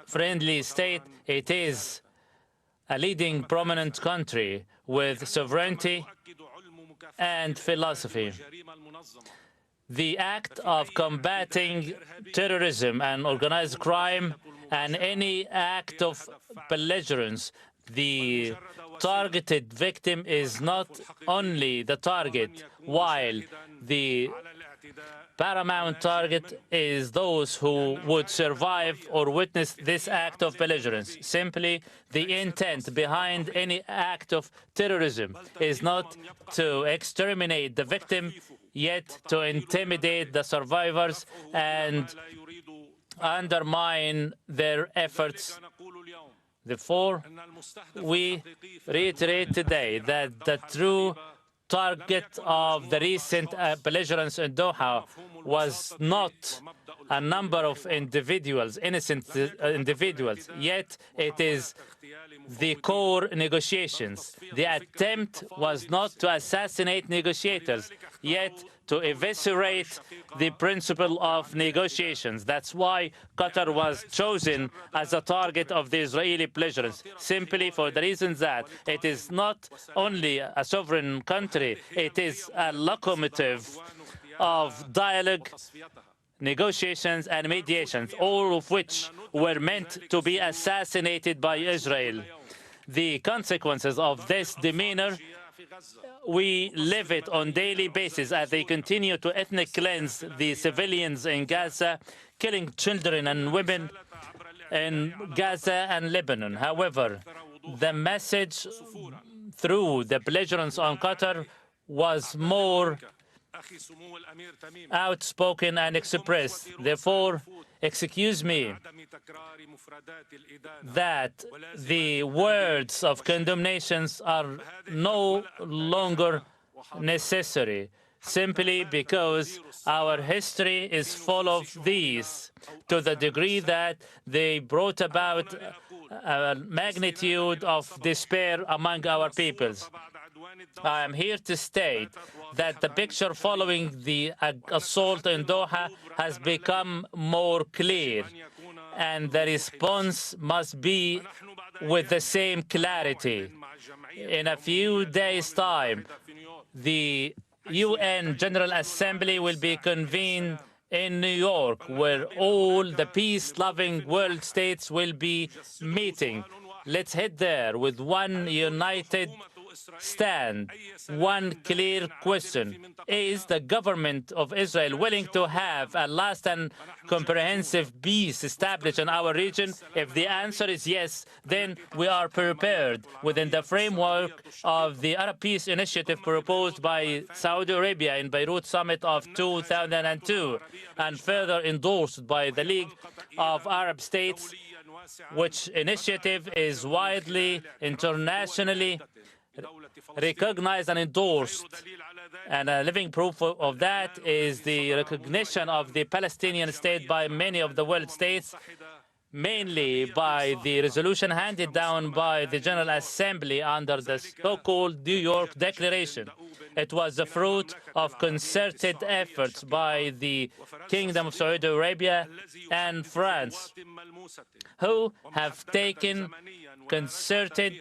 friendly state. It is a leading prominent country with sovereignty and philosophy. The act of combating terrorism and organized crime and any act of belligerence, the targeted victim is not only the target, while the paramount target is those who would survive or witness this act of belligerence. Simply, the intent behind any act of terrorism is not to exterminate the victim, yet to intimidate the survivors and undermine their efforts. Therefore, we reiterate today that the true target of the recent belligerence in Doha was not a number of individuals, innocent individuals, yet it is the core negotiations. The attempt was not to assassinate negotiators, yet to eviscerate the principle of negotiations. That's why Qatar was chosen as a target of the Israeli belligerents, simply for the reasons that it is not only a sovereign country, it is a locomotive of dialogue, negotiations and mediations, all of which were meant to be assassinated by Israel. The consequences of this demeanor, we live it on a daily basis as they continue to ethnic cleanse the civilians in Gaza, killing children and women in Gaza and Lebanon. However, the message through the belligerence on Qatar was more outspoken and expressed. Therefore, excuse me that the words of condemnations are no longer necessary, simply because our history is full of these, to the degree that they brought about a magnitude of despair among our peoples. I am here to state that the picture following the assault in Doha has become more clear, and the response must be with the same clarity. In a few days' time, the UN General Assembly will be convened in New York, where all the peace-loving world states will be meeting. Let's head there with one united stand, one clear question. Is the government of Israel willing to have a last and comprehensive peace established in our region? If the answer is yes, then we are prepared within the framework of the Arab Peace Initiative proposed by Saudi Arabia in Beirut Summit of 2002 and further endorsed by the League of Arab States, which initiative is widely internationally recognized and endorsed. And a living proof of that is the recognition of the Palestinian state by many of the world states, mainly by the resolution handed down by the General Assembly under the so-called New York Declaration. It was the fruit of concerted efforts by the Kingdom of Saudi Arabia and France, who have taken concerted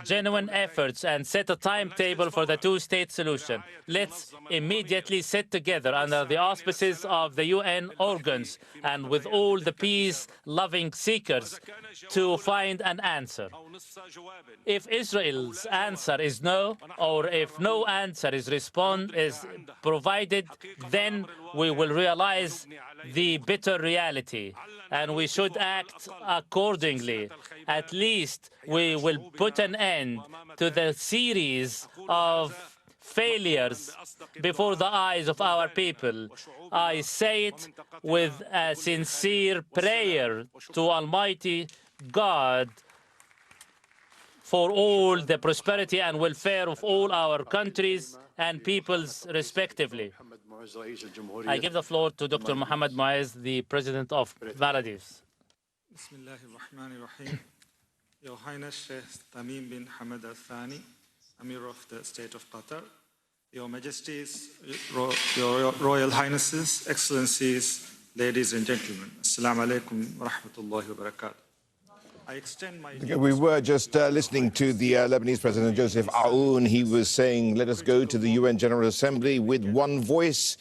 genuine efforts and set a timetable for the two-state solution. Let's immediately sit together under the auspices of the UN organs and with all the peace-loving seekers to find an answer. If Israel's answer is no, or if no answer is provided, then we will realize the bitter reality, and we should act accordingly. At least we will put an end to the series of failures before the eyes of our people. I say it with a sincere prayer to Almighty God for all the prosperity and welfare of all our countries and peoples respectively. I give the floor to Dr. Mohammed Muaz, the President of Maldives. Your Highness Sheikh Tamim bin Hamad Al Thani, Amir of the State of Qatar, Your Majesties, Your Royal Highnesses, Excellencies, ladies and gentlemen, Assalamu alaikum wa rahmatullahi wa barakatuh. I extend my... We were just listening to the Lebanese President Joseph Aoun. He was saying, let us go to the UN General Assembly with one voice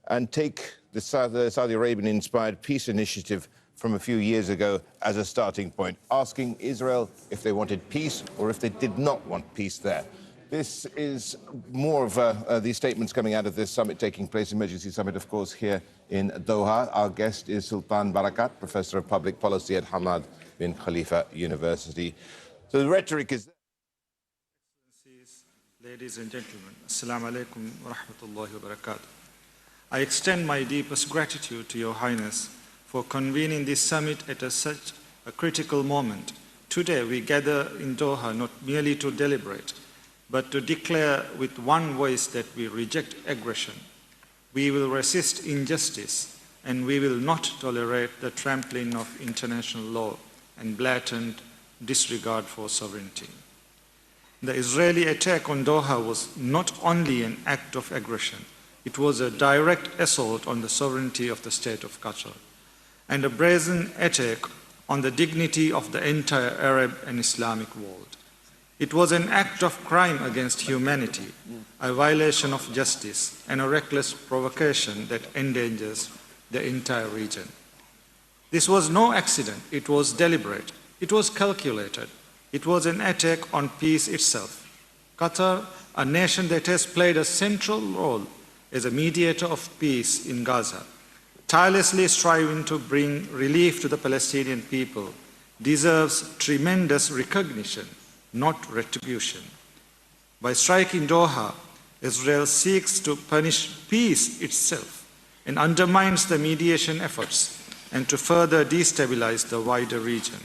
and take the Saudi Arabian-inspired peace initiative from a few years ago as a starting point, asking Israel if they wanted peace or if they did not want peace there. This is more of these statements coming out of this summit taking place, Emergency Summit, of course, here in Doha. Our guest is Sultan Barakat, Professor of Public Policy at Hamad bin Khalifa University. So the rhetoric is... Ladies and gentlemen, Assalamu alaikum wa rahmatullahi wa barakatuh. I extend my deepest gratitude to Your Highness for convening this summit at such a critical moment. Today we gather in Doha not merely to deliberate, but to declare with one voice that we reject aggression. We will resist injustice, and we will not tolerate the trampling of international law and blatant disregard for sovereignty. The Israeli attack on Doha was not only an act of aggression, it was a direct assault on the sovereignty of the state of Qatar, and a brazen attack on the dignity of the entire Arab and Islamic world. It was an act of crime against humanity, a violation of justice, and a reckless provocation that endangers the entire region. This was no accident, it was deliberate, it was calculated, it was an attack on peace itself. Qatar, a nation that has played a central role as a mediator of peace in Gaza, tirelessly striving to bring relief to the Palestinian people, deserves tremendous recognition, not retribution. By striking Doha, Israel seeks to punish peace itself and undermines the mediation efforts and to further destabilize the wider region.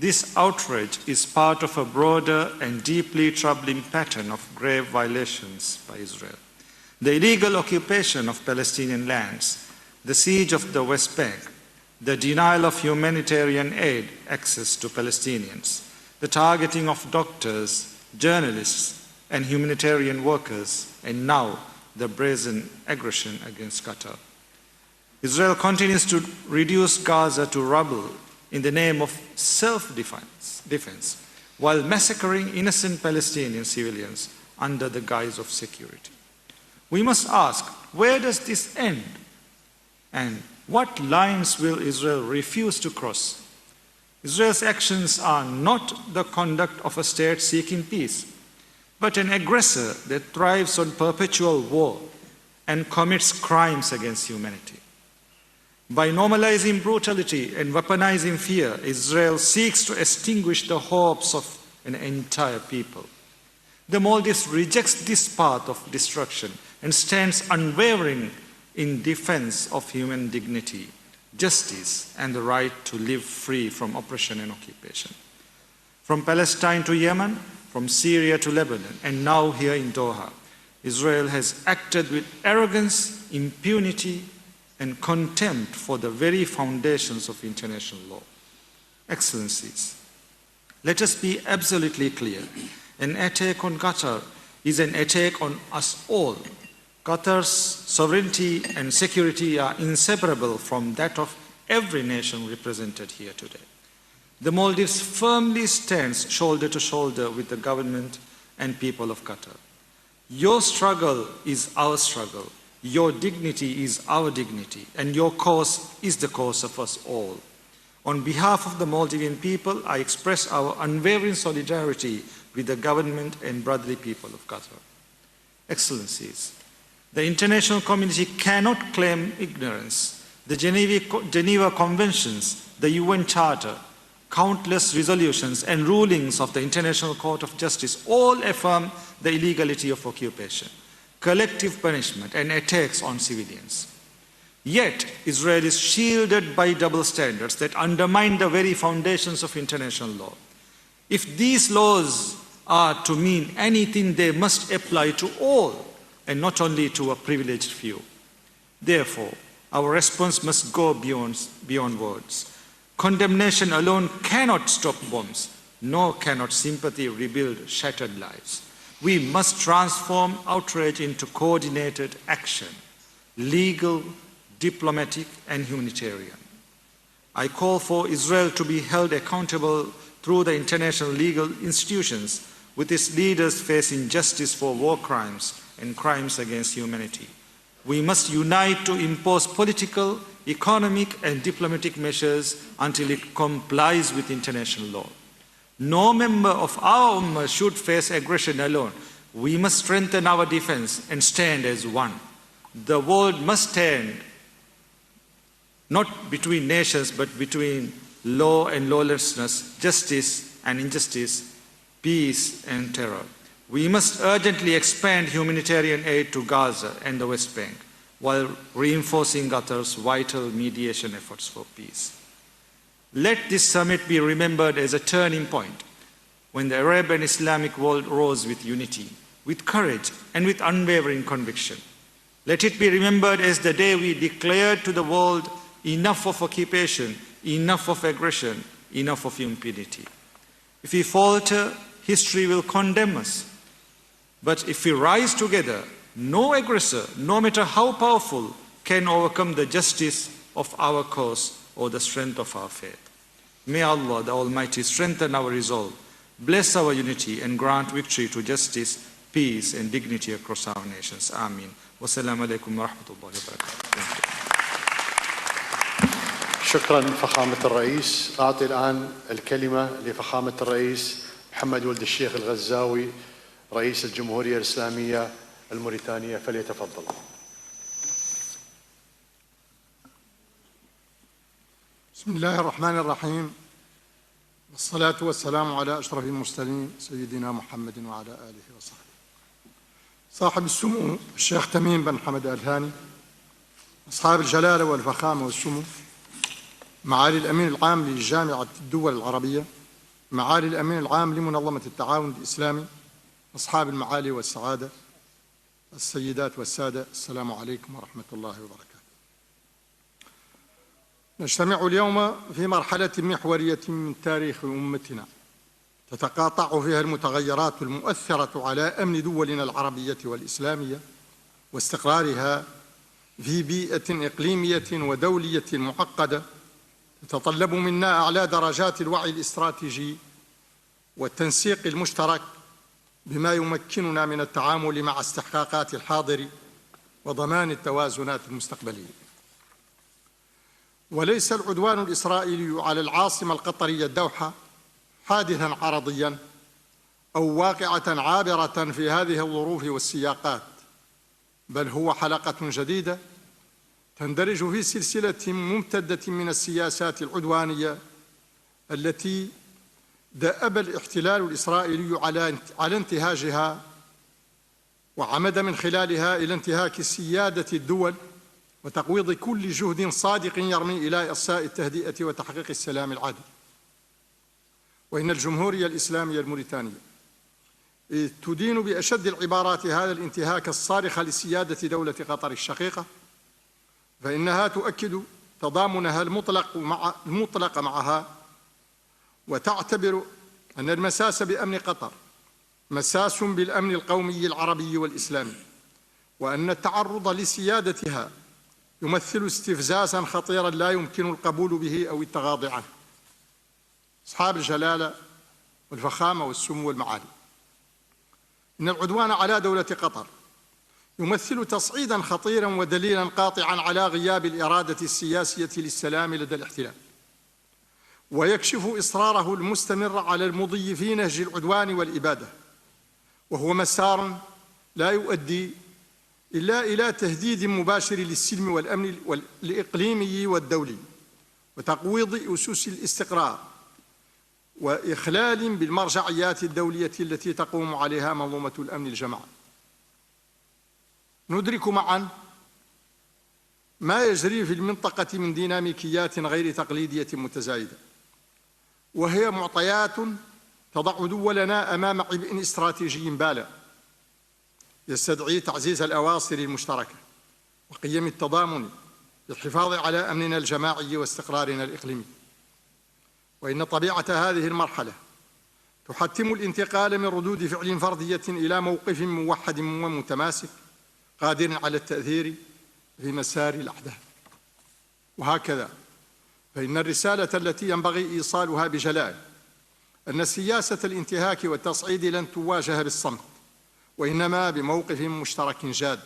This outrage is part of a broader and deeply troubling pattern of grave violations by Israel. The illegal occupation of Palestinian lands, the siege of the West Bank, the denial of humanitarian aid access to Palestinians, the targeting of doctors, journalists, and humanitarian workers, and now the brazen aggression against Qatar. Israel continues to reduce Gaza to rubble in the name of self-defense, while massacring innocent Palestinian civilians under the guise of security. We must ask, where does this end? And what lines will Israel refuse to cross? Israel's actions are not the conduct of a state seeking peace, but an aggressor that thrives on perpetual war and commits crimes against humanity. By normalizing brutality and weaponizing fear, Israel seeks to extinguish the hopes of an entire people. The Maldives rejects this path of destruction and stands unwavering in defense of human dignity, justice, and the right to live free from oppression and occupation. From Palestine to Yemen, from Syria to Lebanon, and now here in Doha, Israel has acted with arrogance, impunity, and contempt for the very foundations of international law. Excellencies, let us be absolutely clear. An attack on Qatar is an attack on us all. Qatar's sovereignty and security are inseparable from that of every nation represented here today. The Maldives firmly stands shoulder to shoulder with the government and people of Qatar. Your struggle is our struggle. Your dignity is our dignity, and your cause is the cause of us all. On behalf of the Maldivian people, I express our unwavering solidarity with the government and brotherly people of Qatar. Excellencies, the international community cannot claim ignorance. The Geneva Conventions, the UN Charter, countless resolutions and rulings of the International Court of Justice all affirm the illegality of occupation, collective punishment, and attacks on civilians. Yet, Israel is shielded by double standards that undermine the very foundations of international law. If these laws are to mean anything, they must apply to all and not only to a privileged few. Therefore, our response must go beyond words. Condemnation alone cannot stop bombs, nor cannot sympathy rebuild shattered lives. We must transform outrage into coordinated action, legal, diplomatic, and humanitarian. I call for Israel to be held accountable through the international legal institutions, with its leaders facing justice for war crimes and crimes against humanity. We must unite to impose political, economic, and diplomatic measures until it complies with international law. No member of our Ummah should face aggression alone. We must strengthen our defense and stand as one. The world must stand not between nations, but between law and lawlessness, justice and injustice, peace and terror. We must urgently expand humanitarian aid to Gaza and the West Bank, while reinforcing Qatar's vital mediation efforts for peace. Let this summit be remembered as a turning point when the Arab and Islamic world rose with unity, with courage, and with unwavering conviction. Let it be remembered as the day we declared to the world, enough of occupation, enough of aggression, enough of impunity. If we falter, history will condemn us. But if we rise together, no aggressor, no matter how powerful, can overcome the justice of our cause or the strength of our faith. May Allah, the Almighty, strengthen our resolve, bless our unity, and grant victory to justice, peace, and dignity across our nations. Ameen. Wassalamu alaikum wa rahmatullahi wa barakatuh. شكرا فخامة الرئيس. أعطي الآن الكلمة لفخامة الرئيس محمد ولد الشيخ الغزاوي رئيس الجمهورية الإسلامية الموريتانية، فليتفضل. بسم الله الرحمن الرحيم، والصلاة والسلام على أشرف المرسلين سيدنا محمد وعلى آله وصحبه. صاحب السمو الشيخ تميم بن حمد آل ثاني، أصحاب الجلالة والفخامة والسمو، معالي الأمين العام لجامعة الدول العربية، معالي الأمين العام لمنظمة التعاون الإسلامي، أصحاب المعالي والسعادة، السيدات والسادة، السلام عليكم ورحمة الله وبركاته. نجتمع اليوم في مرحلة محورية من تاريخ أمتنا تتقاطع فيها المتغيرات المؤثرة على أمن دولنا العربية والإسلامية واستقرارها في بيئة إقليمية ودولية معقدة تتطلب منا أعلى درجات الوعي الاستراتيجي والتنسيق المشترك بما يمكننا من التعامل مع استحقاقات الحاضر وضمان التوازنات المستقبلية. وليس العدوان الإسرائيلي على العاصمة القطرية الدوحة حادثاً عرضياً أو واقعة عابرة في هذه الظروف والسياقات، بل هو حلقة جديدة تندرج في سلسلة ممتدة من السياسات العدوانية التي دأب الاحتلال الإسرائيلي على انتهاجها، وعمد من خلالها إلى انتهاك سيادة الدول وتقويض كل جهد صادق يرمي إلى إرساء التهدئة وتحقيق السلام العادل. وإن الجمهورية الإسلامية الموريتانية تدين بأشد العبارات هذا الانتهاك الصارخ لسيادة دولة قطر الشقيقة، فإنها تؤكد تضامنها المطلق معها، وتعتبر أن المساس بأمن قطر مساس بالأمن القومي العربي والإسلامي، وأن التعرض لسيادتها يمثل استفزازاً خطيراً لا يمكن القبول به أو التغاضي عنه. أصحاب الجلالة والفخامة والسمو والمعالي، إن العدوان على دولة قطر يمثل تصعيداً خطيراً ودليلاً قاطعاً على غياب الإرادة السياسية للسلام لدى الاحتلال، ويكشف إصراره المستمر على المضي في نهج العدوان والإبادة، وهو مسار لا يؤدي إلا إلى تهديد مباشر للسلم والأمن الإقليمي والدولي، وتقويض أسس الاستقرار، وإخلال بالمرجعيات الدولية التي تقوم عليها منظومة الأمن الجماعي. ندرك معاً ما يجري في المنطقة من ديناميكيات غير تقليدية متزايدة، وهي معطيات تضع دولنا أمام عبء استراتيجي بالغ يستدعي تعزيز الأواصر المشتركة وقيم التضامن للحفاظ على أمننا الجماعي واستقرارنا الإقليمي. وإن طبيعة هذه المرحلة تحتم الانتقال من ردود فعل فردية إلى موقف موحد ومتماسك قادر على التأثير في مسار الأحداث. وهكذا فإن الرسالة التي ينبغي إيصالها بجلاء أن سياسة الانتهاك والتصعيد لن تواجه بالصمت، وإنما بموقف مشترك جاد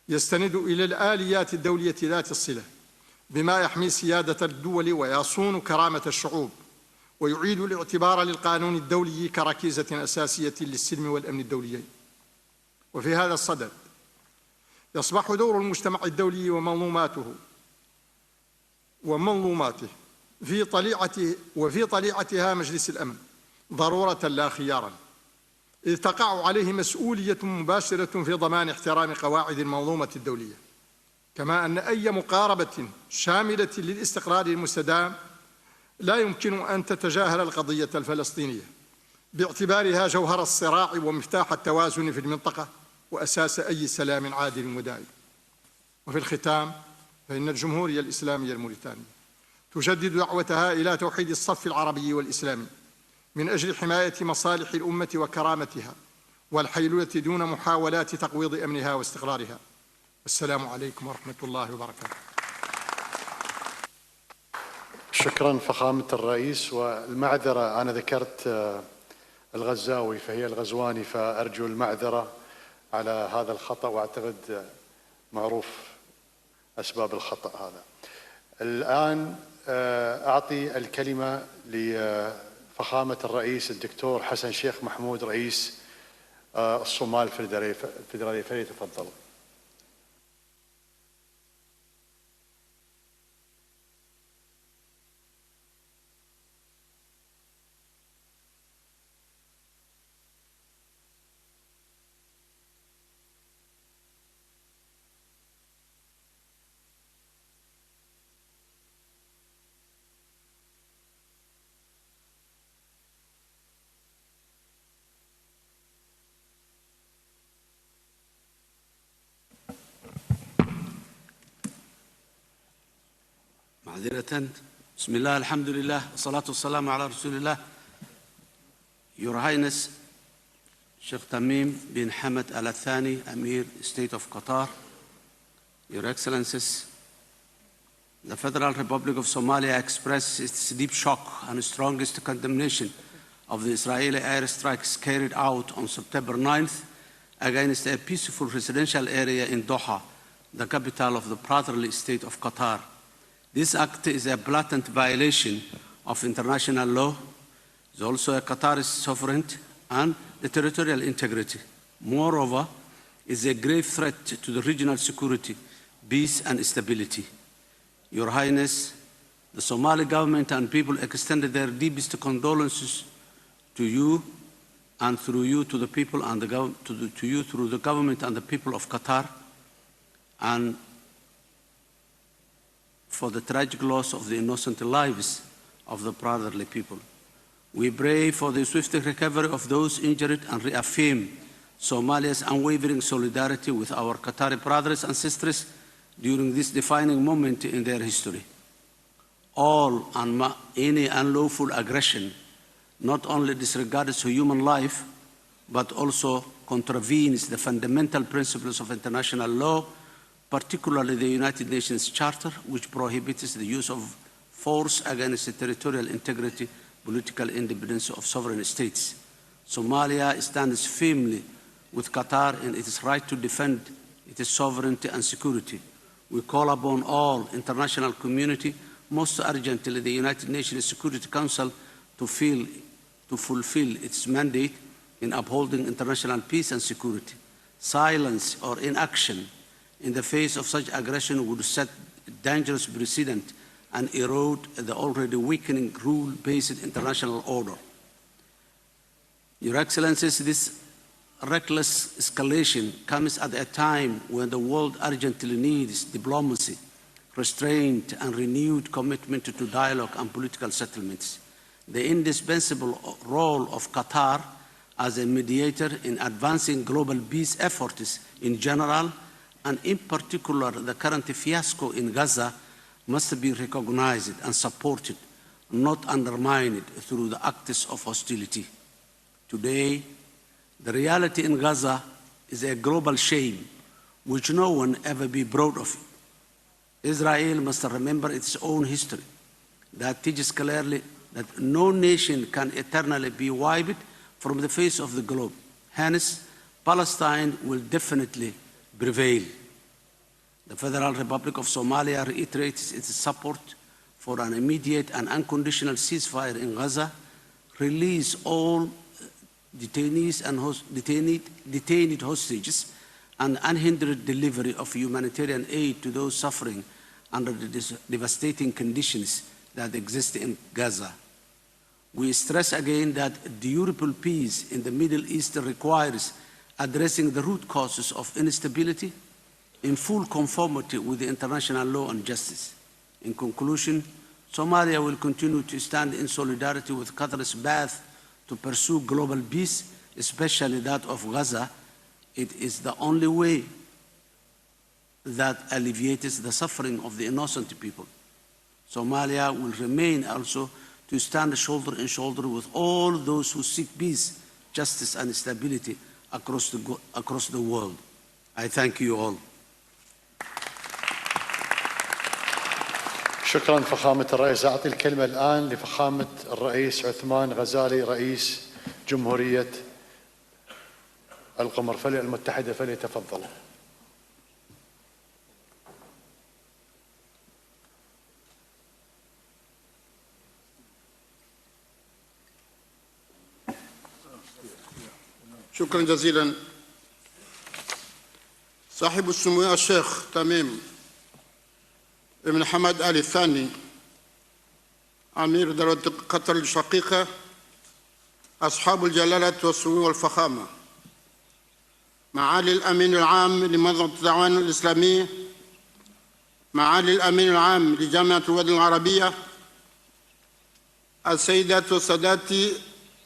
يستند إلى الآليات الدولية ذات الصلة بما يحمي سيادة الدول ويصون كرامة الشعوب ويعيد الاعتبار للقانون الدولي كركيزة أساسية للسلم والأمن الدوليين. وفي هذا الصدد يصبح دور المجتمع الدولي ومنظوماته وفي طليعتها مجلس الأمن ضرورة لا خيارا، إذ تقع عليه مسؤولية مباشرة في ضمان احترام قواعد المنظومة الدولية، كما أن أي مقاربة شاملة للاستقرار المستدام لا يمكن أن تتجاهل القضية الفلسطينية باعتبارها جوهر الصراع ومفتاح التوازن في المنطقة وأساس أي سلام عادل ودائم. وفي الختام فإن الجمهورية الإسلامية الموريتانية تجدد دعوتها إلى توحيد الصف العربي والإسلامي من أجل حماية مصالح الأمة وكرامتها والحيلولة دون محاولات تقويض أمنها واستقرارها. السلام عليكم ورحمة الله وبركاته. شكرا فخامة الرئيس، والمعذرة أنا ذكرت الغزاوي فهي الغزواني، فأرجو المعذرة على هذا الخطأ، وأعتقد معروف أسباب الخطأ هذا. الآن أعطي الكلمة لفخامة الرئيس الدكتور حسن شيخ محمود رئيس الصومال الفيدرالية، فليتفضل. معذرة. بسم الله الحمد لله والصلاة والسلام على رسول الله. Your Highness Sheikh Tamim bin Hamad Al Thani, Amir, State of Qatar, Your Excellencies, the Federal Republic of Somalia expresses its deep shock and strongest condemnation of the Israeli airstrikes carried out on September 9th against a peaceful residential area in Doha, the capital of the brotherly state of Qatar. This act is a blatant violation of international law. It is also a Qatar's sovereignty and the territorial integrity. Moreover, it is a grave threat to the regional security, peace and stability. Your Highness, the Somali government and people extended their deepest condolences to you and through you to the people and to you through the government and the people of Qatar, and for the tragic loss of the innocent lives of the brotherly people. We pray for the swift recovery of those injured and reaffirm Somalia's unwavering solidarity with our Qatari brothers and sisters during this defining moment in their history. All and any unlawful aggression not only disregards human life, but also contravenes the fundamental principles of international law, particularly the United Nations Charter, which prohibits the use of force against the territorial integrity, political independence of sovereign states. Somalia stands firmly with Qatar in its right to defend its sovereignty and security. We call upon all international community, most urgently the United Nations Security Council, to fulfill its mandate in upholding international peace and security. Silence or inaction in the face of such aggression would set a dangerous precedent and erode the already weakening rule-based international order. Your Excellencies, this reckless escalation comes at a time when the world urgently needs diplomacy, restraint, and renewed commitment to dialogue and political settlements. The indispensable role of Qatar as a mediator in advancing global peace efforts in general, and in particular the current fiasco in Gaza, must be recognized and supported, not undermined through the acts of hostility. Today, the reality in Gaza is a global shame which no one ever be proud of. Israel must remember its own history that teaches clearly that no nation can eternally be wiped from the face of the globe. Hence, Palestine will definitely prevail. The Federal Republic of Somalia reiterates its support for an immediate and unconditional ceasefire in Gaza, release all detainees and detained hostages, and unhindered delivery of humanitarian aid to those suffering under the devastating conditions that exist in Gaza. We stress again that durable peace in the Middle East requires addressing the root causes of instability in full conformity with the international law and justice. In conclusion, Somalia will continue to stand in solidarity with Qatar's path to pursue global peace, especially that of Gaza. It is the only way that alleviates the suffering of the innocent people. Somalia will remain also to stand shoulder to shoulder with all those who seek peace, justice, and stability across the world. I thank you all. شكرا فخامة الرئيس. أعطي الكلمة الآن لفخامة الرئيس عثمان غزالي رئيس جمهورية القمر المتحدة فليتفضل. شكرا جزيلا. صاحب السمو الشيخ تميم ابن حمد آل الثاني أمير دولة قطر الشقيقة، أصحاب الجلالة والسمو والفخامة، معالي الأمين العام لمنظمة التعاون الإسلامي، معالي الأمين العام لجامعة الوطن العربية، السيدات والسادات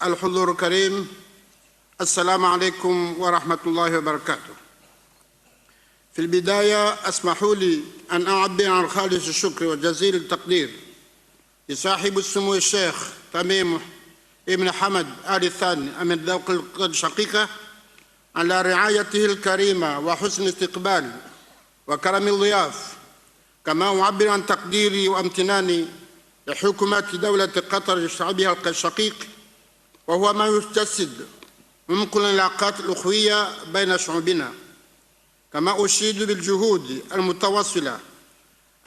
الحضور الكريم، السلام عليكم ورحمة الله وبركاته. في البداية اسمحوا لي أن أعبر عن خالص الشكر وجزيل التقدير لصاحب السمو الشيخ تميم ابن حمد آل الثاني أمير دولة الشقيقة على رعايته الكريمة وحسن استقبال وكرم الضياف، كما أعبر عن تقديري وامتناني لحكومة دولة قطر شعبها الشقيق، وهو ما يجسد عمق العلاقات الأخوية بين شعوبنا. كما أشيد بالجهود المتواصلة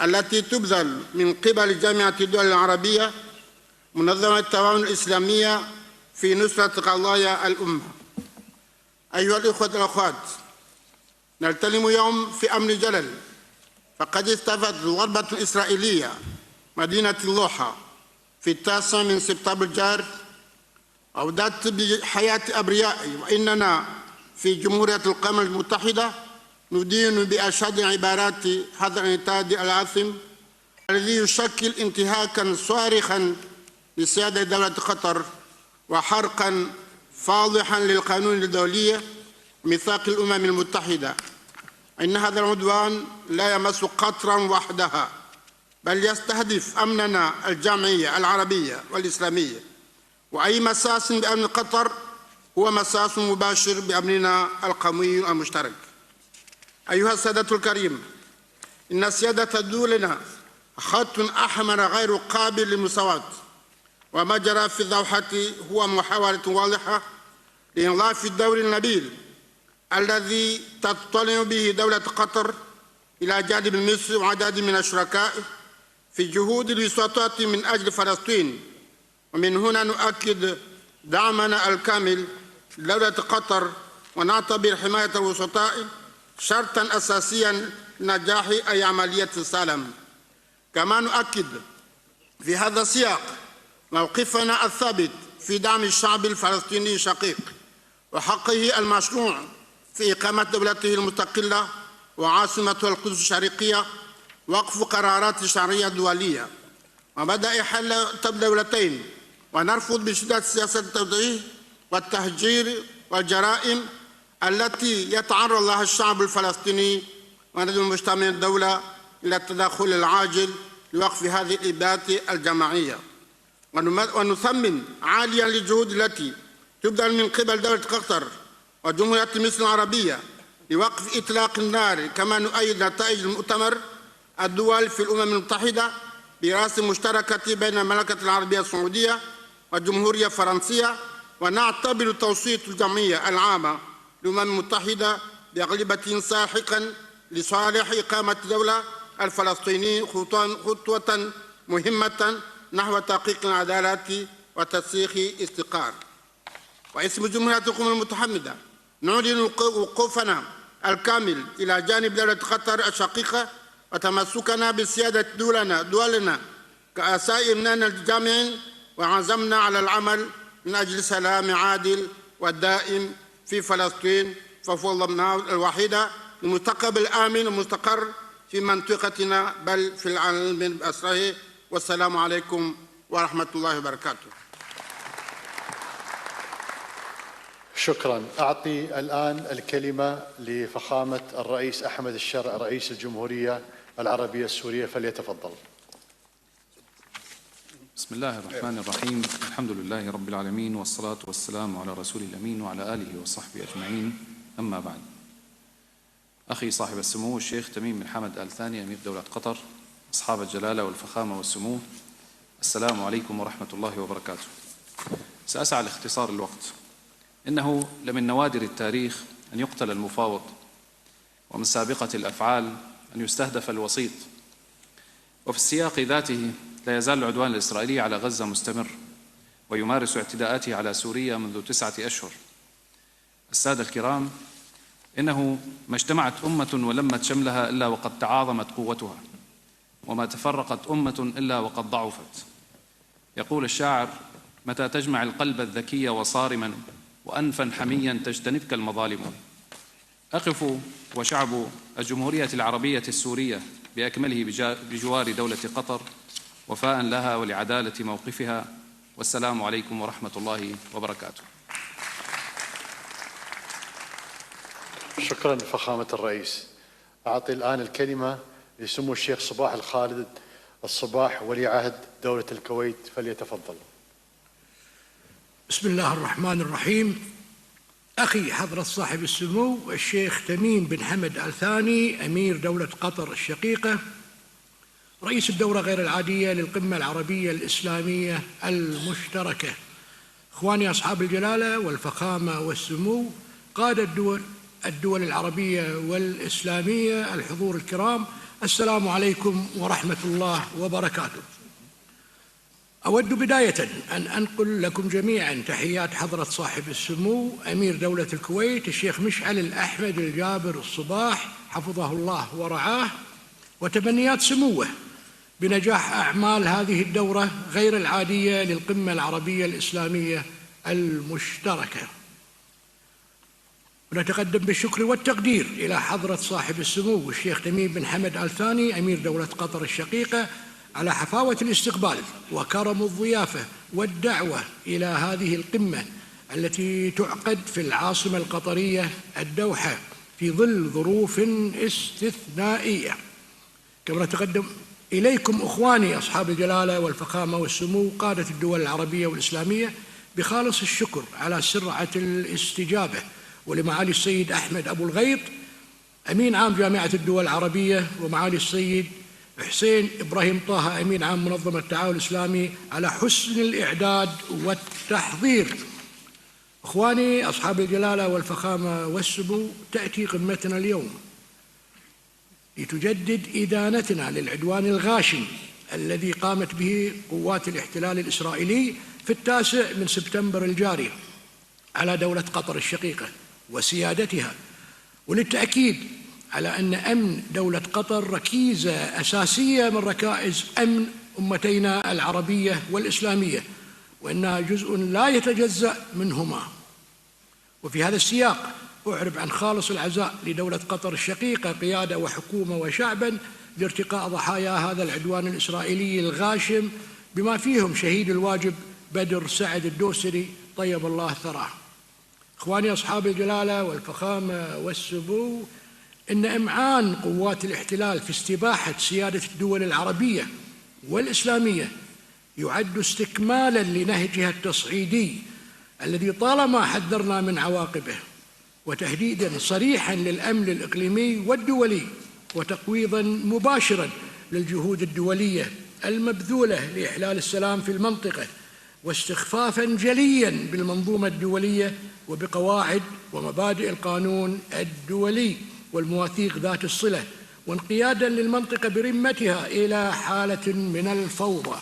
التي تبذل من قبل جامعة الدول العربية منظمة التعاون الإسلامية في نصرة قضايا الأمة. أيها الإخوة والأخوات، نلتلم يوم في أمن جلل، فقد استهدفت ضربة إسرائيلية مدينة اللوحة في 9 من سبتمبر الجار، أودت بحياة أبرياء، وإننا في جمهورية القمر المتحدة ندين بأشد عبارات هذا الانتهاك العاثم الذي يشكل انتهاكا صارخا لسيادة دولة قطر وحرقا فاضحا للقانون الدولي وميثاق الأمم المتحدة. إن هذا العدوان لا يمس قطرا وحدها، بل يستهدف أمننا الجمعية العربية والإسلامية، وأي مساس بأمن قطر هو مساس مباشر بأمننا القومي المشترك. أيها السادة الكريم، إن سيادة دولنا خط أحمر غير قابل للمساواة، وما جرى في الدوحة هو محاولة واضحة لإنضاف الدور النبيل الذي تطلع به دولة قطر إلى جانب مصر وعدد من الشركاء في جهود الوساطات من أجل فلسطين. ومن هنا نؤكد دعمنا الكامل لدولة قطر، ونعتبر حماية الوسطاء شرطا أساسيا لنجاح أي عملية سلام. كما نؤكد في هذا السياق موقفنا الثابت في دعم الشعب الفلسطيني الشقيق وحقه المشروع في إقامة دولته المستقلة وعاصمته القدس الشرقية، وقف قرارات الشرعية الدولية وبدأ حل الدولتين، ونرفض بشدة سياسة التوجيه والتهجير والجرائم التي يتعرض لها الشعب الفلسطيني، وندعو مجتمع الدولة إلى التدخل العاجل لوقف هذه الإبادة الجماعية. ونثمن عاليا للجهود التي تبذل من قبل دولة قطر وجمهورية مصر العربية لوقف إطلاق النار، كما نؤيد نتائج المؤتمر الدول في الأمم المتحدة برئاسة مشتركة بين المملكة العربية السعودية والجمهورية الفرنسية، ونعتبر توسيط الجمعية العامة للأمم المتحدة بأغلبة ساحقا لصالح إقامة الدولة الفلسطينية خطوة مهمة نحو تحقيق العدالة وترسيخ استقرار. واسم جمهورية الأمم المتحدة نعلن وقوفنا الكامل إلى جانب دولة قطر الشقيقة وتمسكنا بسيادة دولنا كسائرنا الجامعين، وعزمنا على العمل من أجل سلام عادل والدائم في فلسطين، فهو الوحيدة لمستقبل آمن ومستقر في منطقتنا بل في العالم بأسره. والسلام عليكم ورحمة الله وبركاته. شكرا. أعطي الآن الكلمة لفخامة الرئيس أحمد الشرع رئيس الجمهورية العربية السورية، فليتفضل. بسم الله الرحمن الرحيم. الحمد لله رب العالمين، والصلاة والسلام على رسول الأمين وعلى آله وصحبه أجمعين، أما بعد. أخي صاحب السمو الشيخ تميم بن حمد آل ثاني أمير دولة قطر، أصحاب الجلالة والفخامة والسمو، السلام عليكم ورحمة الله وبركاته. سأسعى لاختصار الوقت. إنه لمن نوادر التاريخ أن يقتل المفاوض، ومن سابقة الأفعال أن يستهدف الوسيط، وفي السياق ذاته لا يزال العدوان الإسرائيلي على غزة مستمر، ويمارس اعتداءاته على سوريا منذ 9 أشهر. السادة الكرام، إنه ما اجتمعت أمة ولمت شملها إلا وقد تعاظمت قوتها، وما تفرقت أمة إلا وقد ضعفت. يقول الشاعر: متى تجمع القلب الذكي وصارما، وأنفا حميا تجتنبك المظالم. أقف وشعب الجمهورية العربية السورية بأكمله بجوار دولة قطر وفاء لها ولعدالة موقفها، والسلام عليكم ورحمة الله وبركاته. شكرا فخامة الرئيس. أعطي الآن الكلمة لسمو الشيخ صباح الخالد الصباح ولي عهد دولة الكويت، فليتفضل. بسم الله الرحمن الرحيم. أخي حضرة صاحب السمو الشيخ تميم بن حمد آل ثاني أمير دولة قطر الشقيقة، رئيس الدورة غير العادية للقمة العربية الإسلامية المشتركة، إخواني أصحاب الجلالة والفخامة والسمو، قادة الدول العربية والإسلامية، الحضور الكرام، السلام عليكم ورحمة الله وبركاته. أود بداية أن أنقل لكم جميعا تحيات حضرة صاحب السمو أمير دولة الكويت الشيخ مشعل الأحمد الجابر الصباح حفظه الله ورعاه، وتمنيات سموه بنجاح أعمال هذه الدورة غير العادية للقمة العربية الإسلامية المشتركة. ونتقدم بالشكر والتقدير إلى حضرة صاحب السمو الشيخ تميم بن حمد آل ثاني أمير دولة قطر الشقيقة على حفاوة الاستقبال وكرم الضيافة والدعوة إلى هذه القمة التي تعقد في العاصمة القطرية الدوحة في ظل ظروف استثنائية. كما نتقدم إليكم أخواني أصحاب الجلالة والفخامة والسمو قادة الدول العربية والإسلامية بخالص الشكر على سرعة الاستجابة، ولمعالي السيد أحمد أبو الغيط أمين عام جامعة الدول العربية، ومعالي السيد حسين إبراهيم طه أمين عام منظمة التعاون الإسلامي على حسن الإعداد والتحضير. إخواني أصحاب الجلالة والفخامة والسمو، تأتي قمتنا اليوم لتجدد إدانتنا للعدوان الغاشم الذي قامت به قوات الاحتلال الإسرائيلي في 9 سبتمبر الجاري على دولة قطر الشقيقة وسيادتها، وللتأكيد على أن أمن دولة قطر ركيزة أساسية من ركائز أمن أمتينا العربية والإسلامية، وأنها جزء لا يتجزأ منهما. وفي هذا السياق أعرب عن خالص العزاء لدولة قطر الشقيقة قيادة وحكومة وشعبا لارتقاء ضحايا هذا العدوان الإسرائيلي الغاشم، بما فيهم شهيد الواجب بدر سعد الدوسري طيب الله ثراه. إخواني أصحاب الجلالة والفخامة والسمو، إن إمعان قوات الاحتلال في استباحة سيادة الدول العربية والإسلامية يعد استكمالا لنهجها التصعيدي الذي طالما حذرنا من عواقبه، وتهديدا صريحا للأمن الإقليمي والدولي، وتقويضا مباشرا للجهود الدولية المبذولة لإحلال السلام في المنطقة، واستخفافاً جلياً بالمنظومة الدولية وبقواعد ومبادئ القانون الدولي والمواثيق ذات الصلة، وانقياداً للمنطقة برمتها إلى حالة من الفوضى،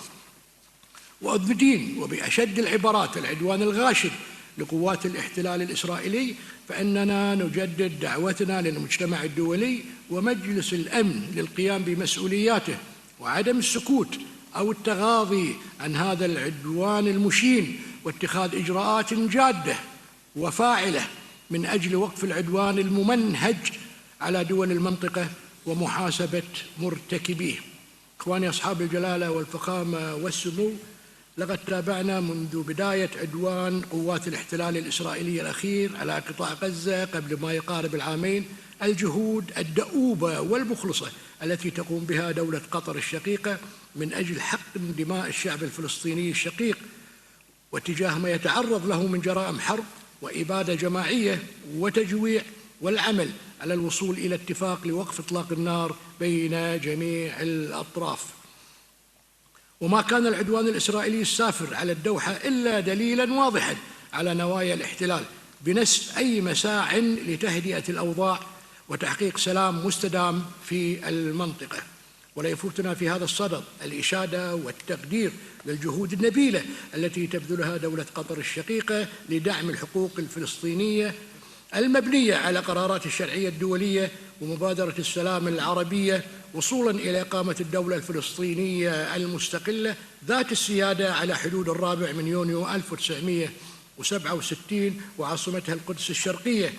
وأدين وبأشد العبارات العدوان الغاشم لقوات الاحتلال الإسرائيلي، فإننا نجدد دعوتنا للمجتمع الدولي ومجلس الأمن للقيام بمسؤولياته وعدم السكوت أو التغاضي عن هذا العدوان المشين، واتخاذ إجراءات جادة وفاعلة من أجل وقف العدوان الممنهج على دول المنطقة ومحاسبة مرتكبيه. إخواني أصحاب الجلالة والفخامة والسمو، لقد تابعنا منذ بداية عدوان قوات الاحتلال الإسرائيلي الأخير على قطاع غزة قبل ما يقارب العامين الجهود الدؤوبة والمخلصة التي تقوم بها دولة قطر الشقيقة من أجل حقن دماء الشعب الفلسطيني الشقيق واتجاه ما يتعرض له من جرائم حرب وإبادة جماعية وتجويع، والعمل على الوصول إلى اتفاق لوقف إطلاق النار بين جميع الأطراف. وما كان العدوان الإسرائيلي السافر على الدوحة إلا دليلاً واضحاً على نوايا الاحتلال بنسف أي مساع لتهدئة الأوضاع وتحقيق سلام مستدام في المنطقة. ولا يفوتنا في هذا الصدد الإشادة والتقدير للجهود النبيلة التي تبذلها دولة قطر الشقيقة لدعم الحقوق الفلسطينية المبنية على قرارات الشرعية الدولية ومبادرة السلام العربية، وصولاً إلى إقامة الدولة الفلسطينية المستقلة ذات السيادة على حدود 4 يونيو 1967 وعاصمتها القدس الشرقية،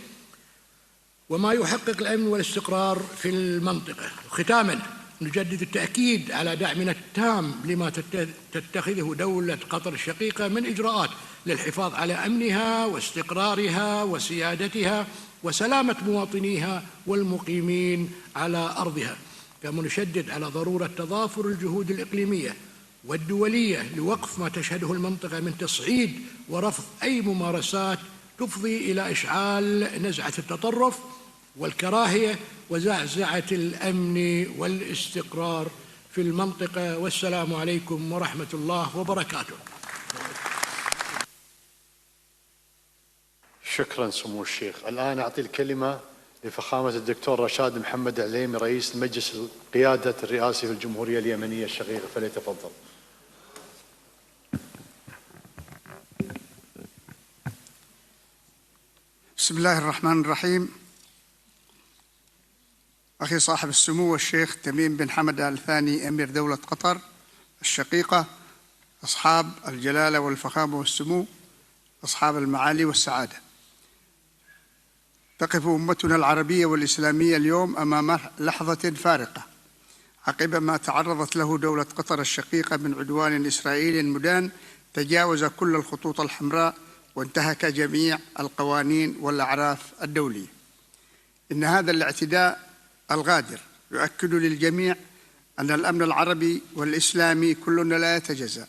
وما يحقق الأمن والاستقرار في المنطقة. ختاماً، نجدد التأكيد على دعمنا التام لما تتخذه دولة قطر الشقيقة من إجراءات للحفاظ على أمنها واستقرارها وسيادتها وسلامة مواطنيها والمقيمين على أرضها، كما نشدد على ضرورة تضافر الجهود الإقليمية والدولية لوقف ما تشهده المنطقة من تصعيد ورفض أي ممارسات تفضي إلى إشعال نزعة التطرف والكراهية وزعزعة الأمن والاستقرار في المنطقة. والسلام عليكم ورحمة الله وبركاته. شكرا سمو الشيخ. الآن أعطي الكلمة لفخامة الدكتور رشاد محمد عليمي رئيس مجلس قيادة الرئاسي في الجمهورية اليمنية الشقيقة، فليتفضل. بسم الله الرحمن الرحيم. أخي صاحب السمو الشيخ تميم بن حمد آل ثاني أمير دولة قطر الشقيقة، أصحاب الجلالة والفخامة والسمو، أصحاب المعالي والسعادة، تقف أمتنا العربية والإسلامية اليوم أمام لحظة فارقة عقب ما تعرضت له دولة قطر الشقيقة من عدوان إسرائيلي مدان تجاوز كل الخطوط الحمراء وانتهك جميع القوانين والأعراف الدولية. إن هذا الاعتداء الغادر يؤكد للجميع أن الأمن العربي والإسلامي كلنا لا يتجزأ،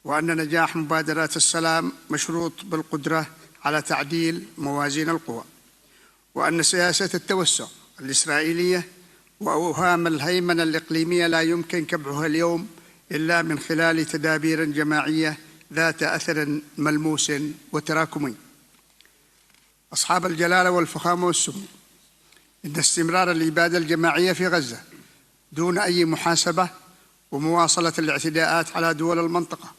وأن نجاح مبادرات السلام مشروط بالقدرة على تعديل موازين القوى، وأن سياسة التوسع الإسرائيلية وأوهام الهيمنة الإقليمية لا يمكن كبحها اليوم إلا من خلال تدابير جماعية ذات أثر ملموس وتراكمي. أصحاب الجلالة والفخامة والسمو، إن استمرار الإبادة الجماعية في غزة دون أي محاسبة ومواصلة الاعتداءات على دول المنطقة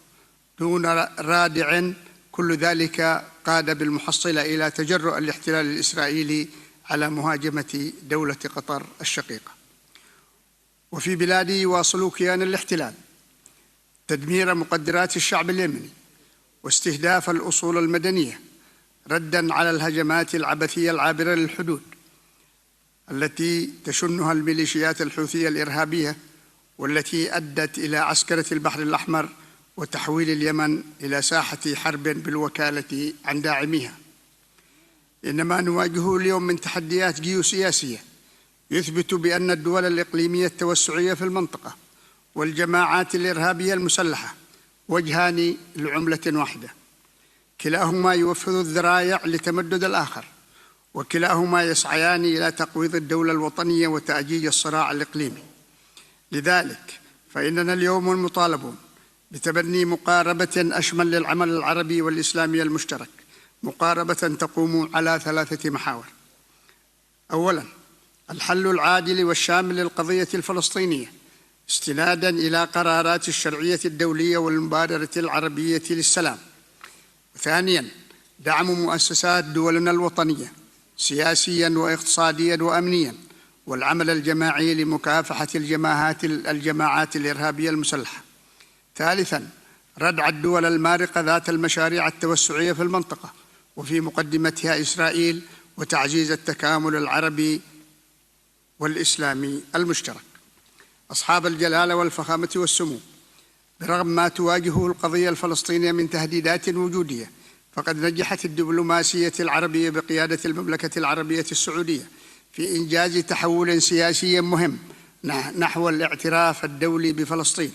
دون رادع، كل ذلك قاد بالمحصلة إلى تجرؤ الاحتلال الإسرائيلي على مهاجمة دولة قطر الشقيقة. وفي بلادي يواصل كيان الاحتلال تدمير مقدرات الشعب اليمني واستهداف الأصول المدنية رداً على الهجمات العبثية العابرة للحدود التي تشنها الميليشيات الحوثية الإرهابية، والتي أدت إلى عسكرة البحر الأحمر وتحويل اليمن إلى ساحة حرب بالوكالة عن داعميها. إنما نواجهه اليوم من تحديات جيوسياسية يثبت بأن الدول الإقليمية التوسعية في المنطقة والجماعات الإرهابية المسلحة وجهان لعملة واحدة، كلاهما يوفر الذرائع لتمدد الآخر، وكلاهما يسعيان إلى تقويض الدولة الوطنية وتأجيج الصراع الإقليمي. لذلك فإننا اليوم مطالبون بتبني مقاربة أشمل للعمل العربي والإسلامي المشترك، مقاربة تقوم على 3 محاور. أولاً، الحل العادل والشامل للقضية الفلسطينية استناداً إلى قرارات الشرعية الدولية والمبادرة العربية للسلام. ثانياً، دعم مؤسسات دولنا الوطنية سياسياً واقتصادياً وأمنياً، والعمل الجماعي لمكافحة الجماعات الإرهابية المسلحة. ثالثاً، ردع الدول المارقة ذات المشاريع التوسعية في المنطقة وفي مقدمتها إسرائيل، وتعزيز التكامل العربي والإسلامي المشترك. أصحاب الجلالة والفخامة والسمو، برغم ما تواجهه القضية الفلسطينية من تهديدات وجودية، فقد نجحت الدبلوماسية العربية بقيادة المملكة العربية السعودية في إنجاز تحول سياسي مهم نحو الاعتراف الدولي بفلسطين.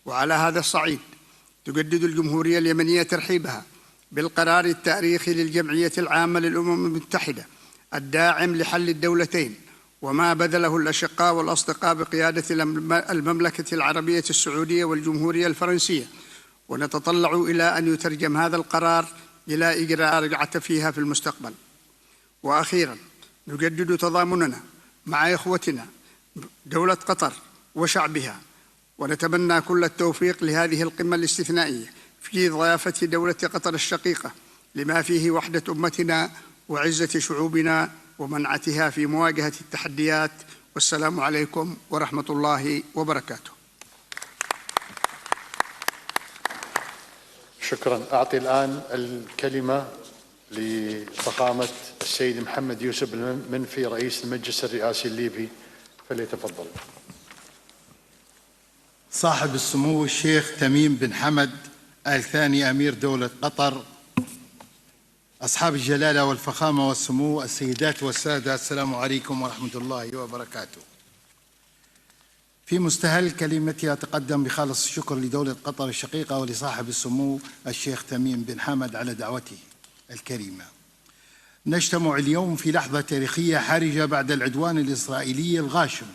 وعلى هذا الصعيد تجدد الجمهورية اليمنية ترحيبها بالقرار التاريخي للجمعية العامة للأمم المتحدة الداعم لحل الدولتين، وما بذله الأشقاء والأصدقاء بقيادة المملكة العربية السعودية والجمهورية الفرنسية، ونتطلع إلى أن يترجم هذا القرار إلى إجراء رجعة فيها في المستقبل. وأخيراً، نجدد تضامننا مع إخوتنا دولة قطر وشعبها، ونتمنى كل التوفيق لهذه القمة الاستثنائية في ضيافة دولة قطر الشقيقة، لما فيه وحدة أمتنا وعزة شعوبنا ومنعتها في مواجهة التحديات. والسلام عليكم ورحمة الله وبركاته. شكرا. أعطي الآن الكلمة لفخامة السيد محمد يوسف المنفي رئيس المجلس الرئاسي الليبي، فليتفضل. صاحب السمو الشيخ تميم بن حمد آل ثاني أمير دولة قطر، أصحاب الجلالة والفخامة والسمو، السيدات والسادة، السلام عليكم ورحمة الله وبركاته. في مستهل كلمتي أتقدم بخالص الشكر لدولة قطر الشقيقة ولصاحب السمو الشيخ تميم بن حمد على دعوته الكريمة. نجتمع اليوم في لحظة تاريخية حرجة بعد العدوان الإسرائيلي الغاشم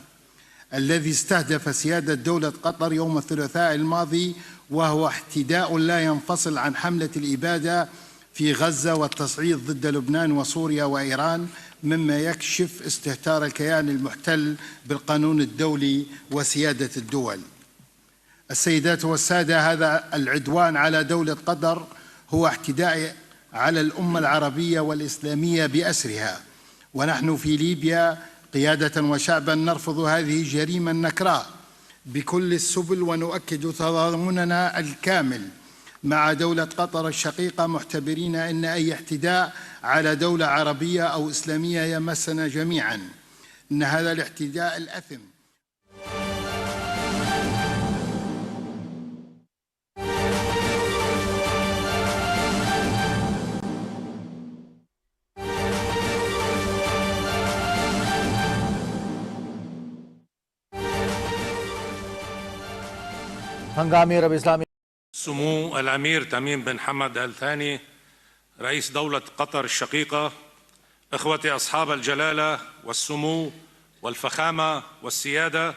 الذي استهدف سيادة دولة قطر يوم الثلاثاء الماضي، وهو احتداء لا ينفصل عن حملة الإبادة في غزة والتصعيد ضد لبنان وسوريا وإيران، مما يكشف استهتار الكيان المحتل بالقانون الدولي وسيادة الدول. السيدات والسادة، هذا العدوان على دولة قطر هو اعتداء على الأمة العربية والإسلامية بأسرها، ونحن في ليبيا قيادة وشعبا نرفض هذه الجريمة النكراء بكل السبل، ونؤكد تضامننا الكامل مع دولة قطر الشقيقة، معتبرين أن أي اعتداء على دولة عربية أو إسلامية يمسنا جميعا. إن هذا الاعتداء الأثم هنگامی رب اسلامی سمو الأمير تميم بن حمد آل ثاني رئيس دولة قطر الشقيقة، إخوتي أصحاب الجلالة والسمو والفخامة والسيادة،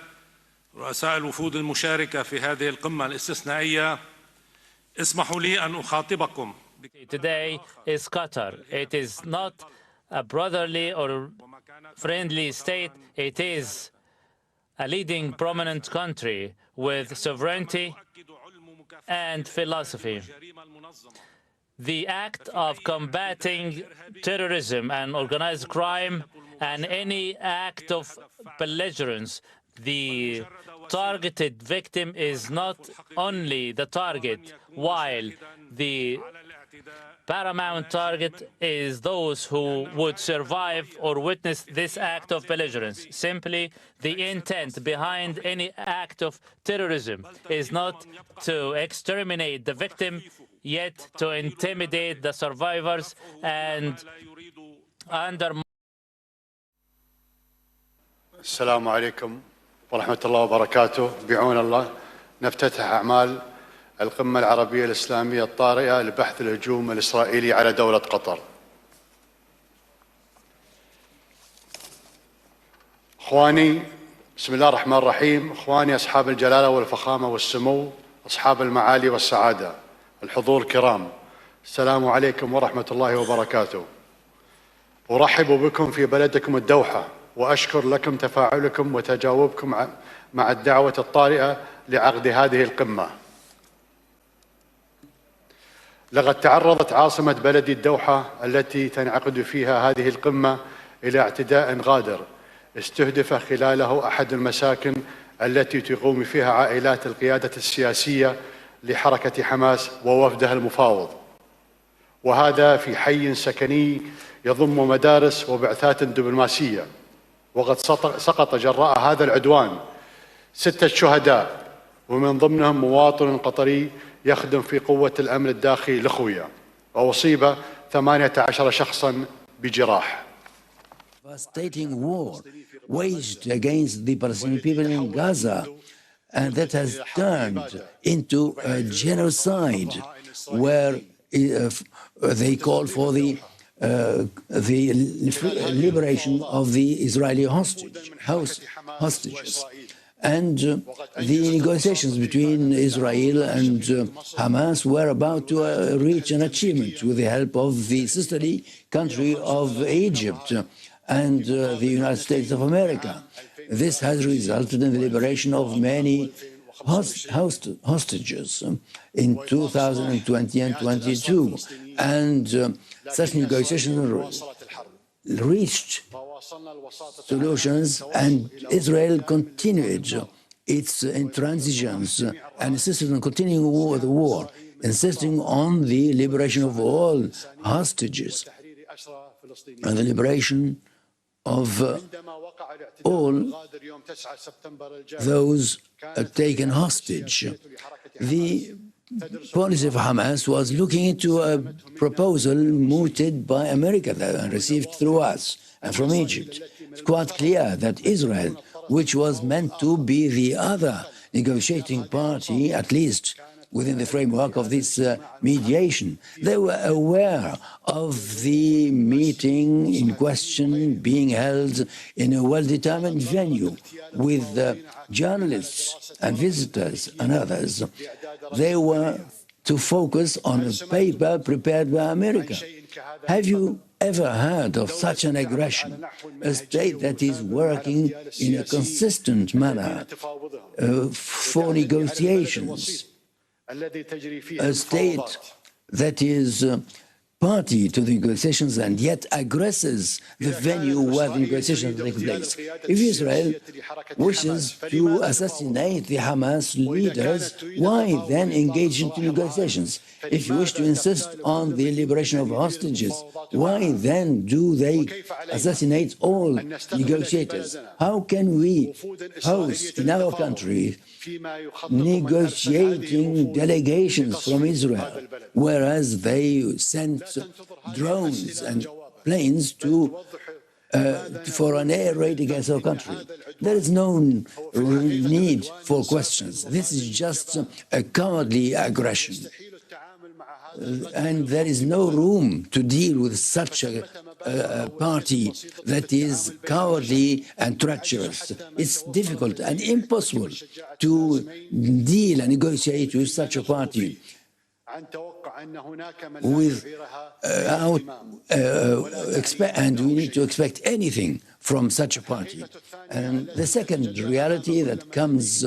رؤساء الوفود المشاركة في هذه القمة الاستثنائية، اسمحوا لي أن أخاطبكم. Today is Qatar. It is not a brotherly or friendly state. It is a leading prominent country with sovereignty and philosophy. The act of combating terrorism and organized crime and any act of belligerence, the targeted victim is not only the target, while the paramount target is those who would survive or witness this act of belligerence. Simply, the intent behind any act of terrorism is not to exterminate the victim, yet to intimidate the survivors and undermine. السلام عليكم ورحمة الله وبركاته. بعون الله نفتتح أعمال القمة العربية الإسلامية الطارئة لبحث الهجوم الإسرائيلي على دولة قطر. إخواني، بسم الله الرحمن الرحيم. اخواني اصحاب الجلاله والفخامه والسمو، اصحاب المعالي والسعاده، الحضور الكرام، السلام عليكم ورحمه الله وبركاته. ارحب بكم في بلدكم الدوحه، واشكر لكم تفاعلكم وتجاوبكم مع الدعوه الطارئه لعقد هذه القمه. لقد تعرضت عاصمه بلدي الدوحه التي تنعقد فيها هذه القمه الى اعتداء غادر استهدف خلاله أحد المساكن التي تقوم فيها عائلات القيادة السياسية لحركة حماس ووفدها المفاوض، وهذا في حي سكني يضم مدارس وبعثات دبلوماسية. وقد سقط جراء هذا العدوان 6 شهداء، ومن ضمنهم مواطن قطري يخدم في قوة الأمن الداخلي لخويا، وأصيب 18 شخصا بجراح. Devastating war waged against the Palestinian people in Gaza, and that has turned into a genocide where they call for the liberation of the Israeli hostages. And the negotiations between Israel and Hamas were about to reach an achievement with the help of the sisterly country of Egypt and the United States of America. This has resulted in the liberation of many hostages in 2020 and 22. And such negotiations reached solutions, and Israel continued its intransigence and insisted on continuing the war, insisting on the liberation of all hostages and the liberation of all those taken hostage. The policy of Hamas was looking into a proposal mooted by America and received through us and from Egypt. It's quite clear that Israel, which was meant to be the other negotiating party, at least within the framework of this mediation, they were aware of the meeting in question being held in a well-determined venue with journalists and visitors and others. They were to focus on a paper prepared by America. Have you ever heard of such an aggression? A state that is working in a consistent manner for negotiations, a state that is party to the negotiations and yet aggresses the venue where the negotiations take place. If Israel wishes to assassinate the Hamas leaders, why then engage into negotiations? If you wish to insist on the liberation of hostages, why then do they assassinate all negotiators? How can we host in our country negotiating delegations from Israel, whereas they sent drones and planes for an air raid against our country? There is no need for questions. This is just a cowardly aggression. And there is no room to deal with such a party that is cowardly and treacherous. It's difficult and impossible to deal and negotiate with such a party and we need to expect anything from such a party. And the second reality that comes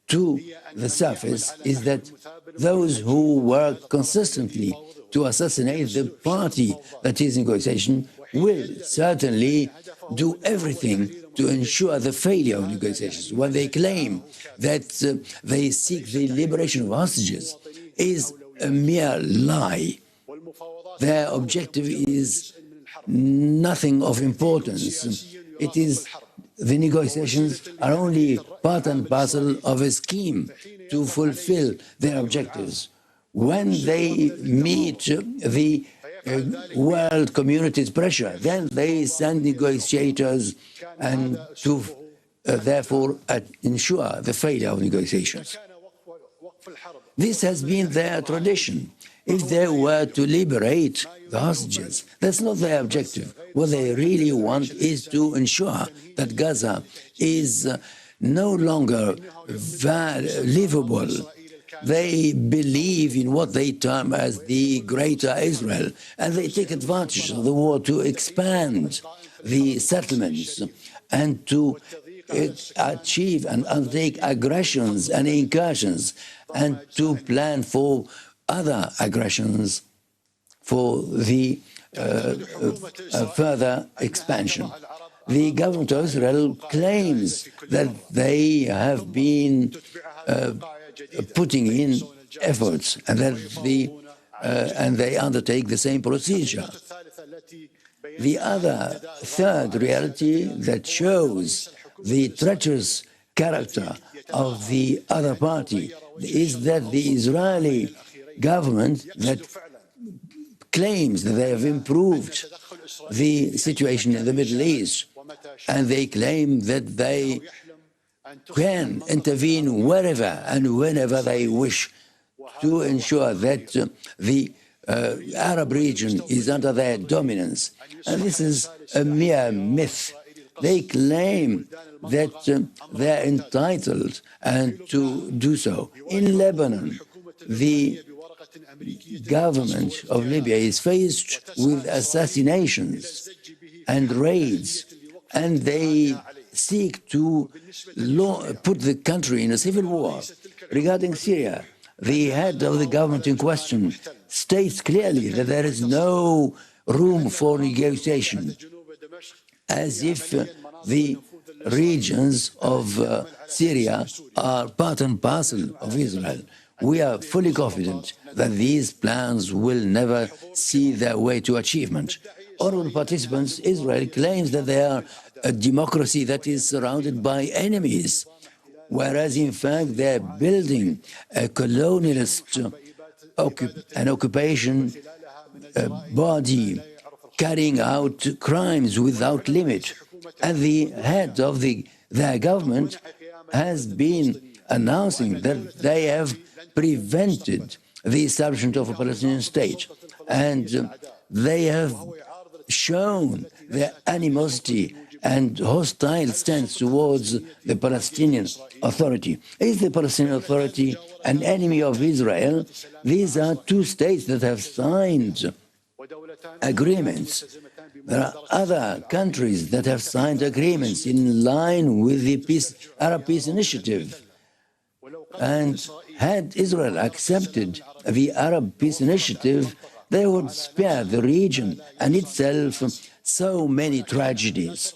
to the surface is that those who work consistently to assassinate the party that is negotiation will certainly do everything to ensure the failure of negotiations. When they claim that they seek the liberation of hostages is a mere lie. Their objective is nothing of importance. It is the negotiations are only part and parcel of a scheme to fulfill their objectives. When they meet the world community's pressure, then they send negotiators and to therefore ensure the failure of negotiations. This has been their tradition. If they were to liberate the hostages, that's not their objective. What they really want is to ensure that Gaza is no longer livable. They believe in what they term as the Greater Israel, and they take advantage of the war to expand the settlements and to achieve and undertake aggressions and incursions and to plan for other aggressions for the further expansion. The government of Israel claims that they have been putting in efforts and that and they undertake the same procedure. The other third reality that shows the treacherous character of the other party is that the Israeli government that claims that they have improved the situation in the Middle East, and they claim that they can intervene wherever and whenever they wish to ensure that the Arab region is under their dominance. And this is a mere myth. They claim that they're entitled and to do so. In Lebanon, the government of Libya is faced with assassinations and raids, and they seek to put the country in a civil war. Regarding Syria, the head of the government in question states clearly that there is no room for negotiation, as if the regions of Syria are part and parcel of Israel. We are fully confident that these plans will never see their way to achievement. Honorable participants, Israel claims that they are a democracy that is surrounded by enemies, whereas in fact they're building a colonialist occupation body carrying out crimes without limit. And the head of their government has been announcing that they have prevented the establishment of a Palestinian state. And they have shown their animosity and hostile stance towards the Palestinian Authority. Is the Palestinian Authority an enemy of Israel? These are two states that have signed agreements. There are other countries that have signed agreements in line with the Arab Peace Initiative. And had Israel accepted the Arab Peace Initiative, they would spare the region and itself so many tragedies.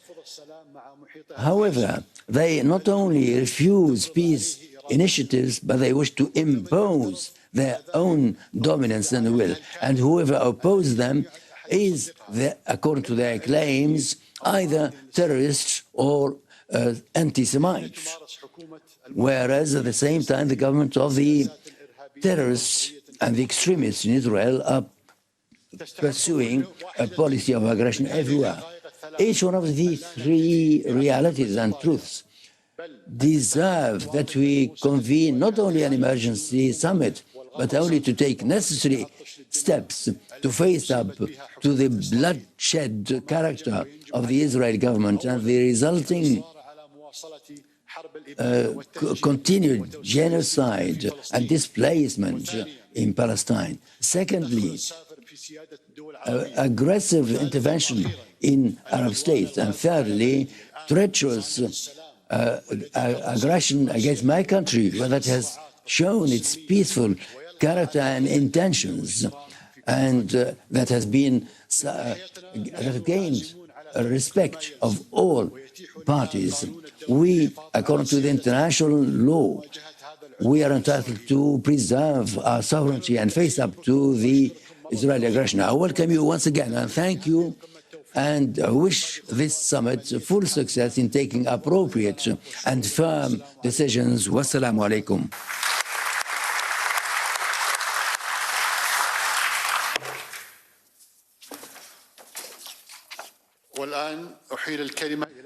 However, they not only refuse peace initiatives, but they wish to impose their own dominance and will. And whoever opposes them is, according to their claims, either terrorists or anti-Semites. Whereas at the same time, the government of the terrorists and the extremists in Israel are pursuing a policy of aggression everywhere. Each one of these three realities and truths deserve that we convene not only an emergency summit, but only to take necessary steps to face up to the bloodshed character of the Israeli government and the resulting continued genocide and displacement in Palestine. Secondly, aggressive intervention in Arab states. And thirdly, treacherous aggression against my country, that has shown its peaceful character and intentions, and that has been that gained respect of all parties. We, according to the international law, we are entitled to preserve our sovereignty and face up to the Israeli aggression. I welcome you once again and thank you, and wish this summit full success in taking appropriate and firm decisions. Wassalamu alaikum.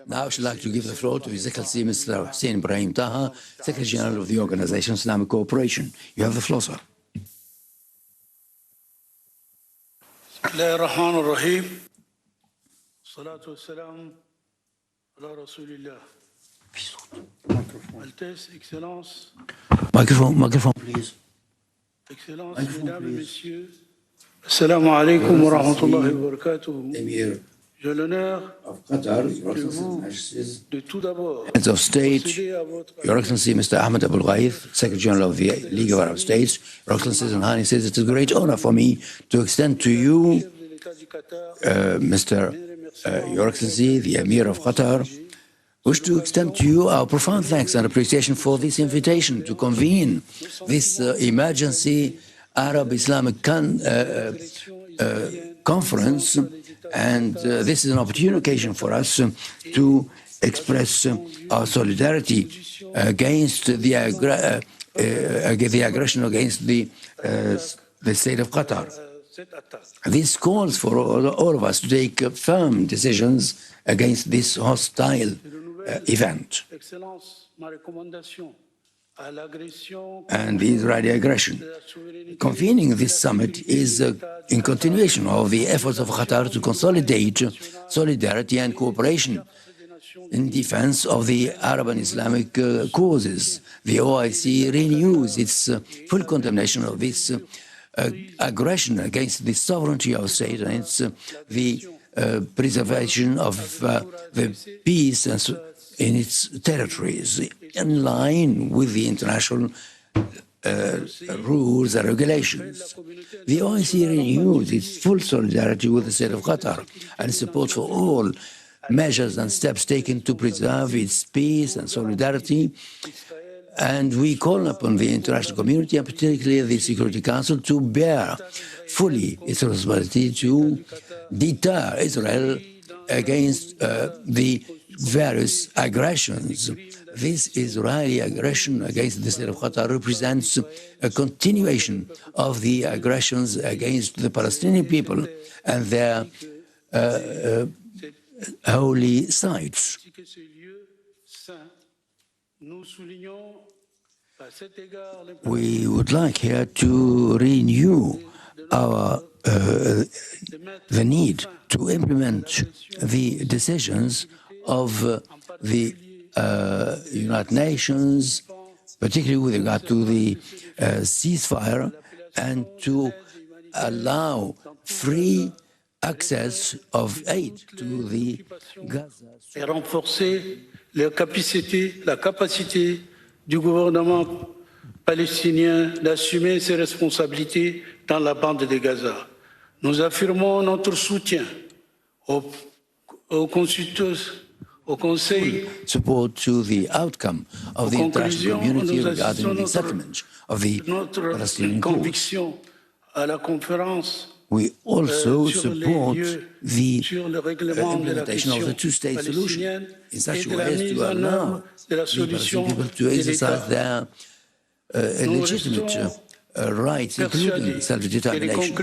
Now I should like to give the floor to His Excellency Mr. Hussain Ibrahim Taha, Secretary General of the Organization of Islamic Cooperation. You have the floor, sir. الرحمن الرحيم الصلاة والسلام على رسول الله Microphone, please. Assalamu alaikum wa rahmatullahi wa barakatuh. Emir J'ai l'honneur of Qatar, de tout d'abord Heads of State, Your Excellency Mr. Ahmed Abul Ghaith, Secretary General of the League of Arab States, Your Excellencies and Highnesses, it is a great honor for me to extend to you, Your Excellency, the Emir of Qatar, wish to extend to you our profound thanks and appreciation for this invitation to convene this emergency Arab Islamic conference, and this is an opportune occasion for us to express our solidarity against the aggression against the state of Qatar. This calls for all of us to take firm decisions against this hostile event and the Israeli aggression. Convening this summit is in continuation of the efforts of Qatar to consolidate solidarity and cooperation in defense of the Arab and Islamic causes. The OIC renews its full condemnation of this aggression against the sovereignty of state and the preservation of the peace in its territories, in line with the international rules and regulations. The OIC renews its full solidarity with the state of Qatar and support for all measures and steps taken to preserve its peace and solidarity. And we call upon the international community, and particularly the Security Council, to bear fully its responsibility to deter Israel against the various aggressions. This Israeli aggression against the state of Qatar represents a continuation of the aggressions against the Palestinian people and their holy sites. We would like here to renew our the need to implement the decisions of the United Nations, particularly with regard to the ceasefire, and to allow free access of aid to the Gaza. Et renforcer la capacité du gouvernement palestinien d'assumer ses responsabilités dans la bande de Gaza. Nous affirmons notre soutien au Conseil support to the outcome of the international community regarding the settlement of the Palestinian cause. à la conférence We also support the implementation of the two-state solution in such a way as to allow the Palestinian people to exercise their legitimate rights, including self-determination,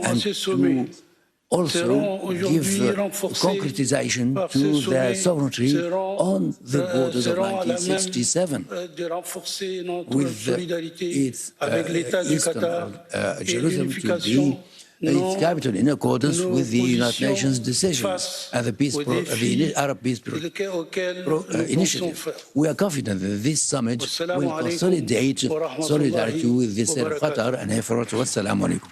and to also give concretization to their sovereignty on the borders of 1967 with its eastern Jerusalem to be its capital in accordance with the United Nations decisions and the Arab Peace Initiative. We are confident that this summit will consolidate solidarity with the state of Qatar and Efrat. Wassalamu alaikum.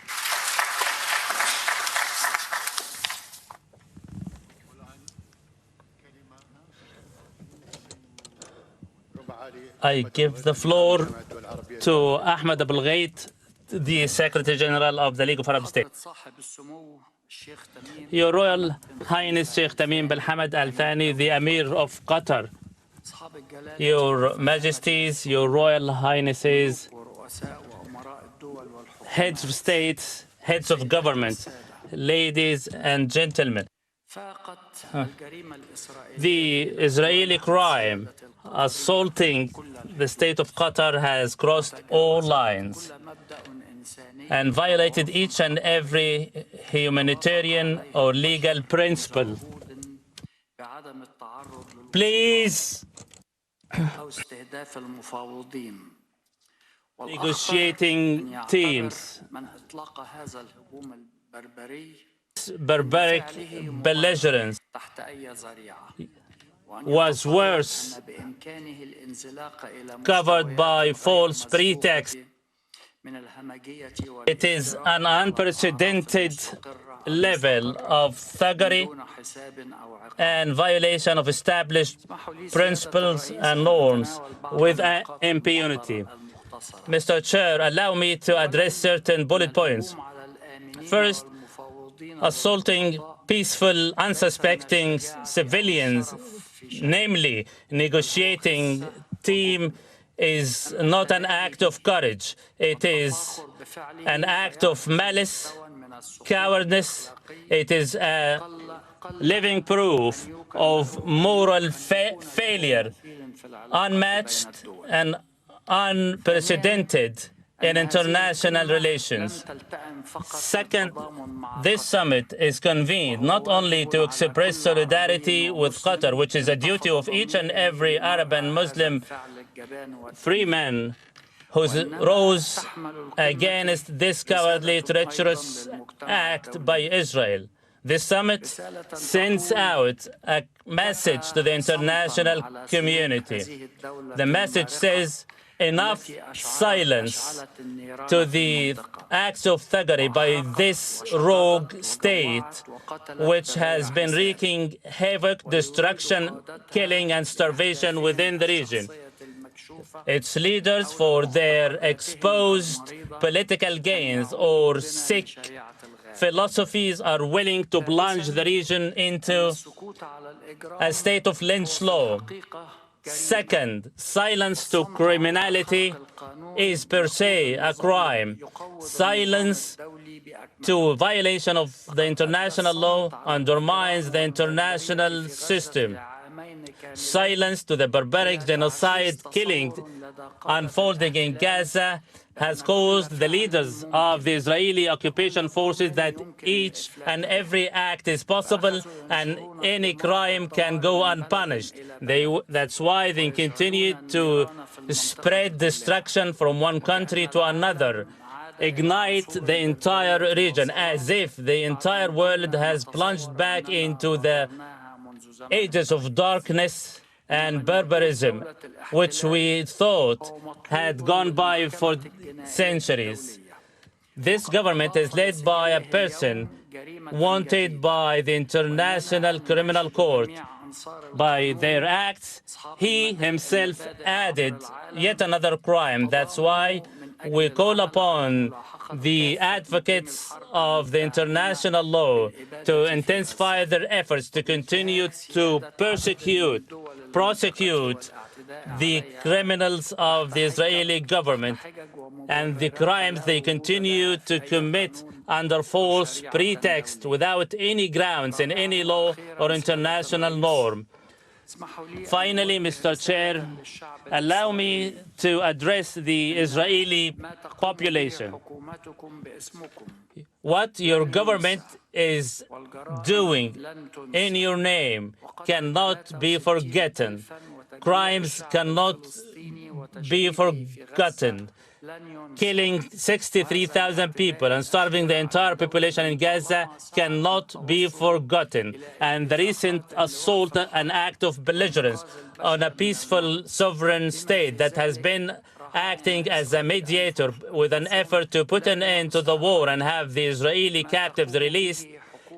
I give the floor to Ahmed Abul Ghaith, the Secretary General of the League of Arab States. Your Royal Highness Sheikh Tamim bin Hamad Al Thani, the Emir of Qatar, Your Majesties, Your Royal Highnesses, heads of states, heads of government, ladies and gentlemen. The Israeli crime assaulting the state of Qatar has crossed all lines and violated each and every humanitarian or legal principle. Please, negotiating teams, barbaric belligerence was worse, covered by false pretext. It is an unprecedented level of thuggery and violation of established principles and norms with impunity. Mr. Chair, allow me to address certain bullet points. First, assaulting peaceful, unsuspecting civilians, namely negotiating team, is not an act of courage. It is an act of malice, cowardice. It is a living proof of moral failure, unmatched and unprecedented in international relations. Second, this summit is convened not only to express solidarity with Qatar, which is a duty of each and every Arab and Muslim free man who rose against this cowardly, treacherous act by Israel. This summit sends out a message to the international community. The message says, enough silence to the acts of thuggery by this rogue state, which has been wreaking havoc, destruction, killing, and starvation within the region. Its leaders, for their exposed political gains or sick philosophies, are willing to plunge the region into a state of lynch law. Second, silence to criminality is per se a crime. Silence to violation of the international law undermines the international system. Silence to the barbaric genocide killing unfolding in Gaza has caused the leaders of the Israeli occupation forces that each and every act is possible and any crime can go unpunished. That's why they continue to spread destruction from one country to another, ignite the entire region, as if the entire world has plunged back into the ages of darkness and barbarism, which we thought had gone by for centuries. This government is led by a person wanted by the International Criminal Court. By their acts, he himself added yet another crime. That's why we call upon the advocates of the international law to intensify their efforts to continue to prosecute the criminals of the Israeli government and the crimes they continue to commit under false pretext without any grounds in any law or international norm. Finally, Mr. Chair, allow me to address the Israeli population. What your government is doing in your name cannot be forgotten. Crimes cannot be forgotten. Killing 63,000 people and starving the entire population in Gaza cannot be forgotten. And the recent assault, an act of belligerence on a peaceful sovereign state that has been acting as a mediator with an effort to put an end to the war and have the Israeli captives released,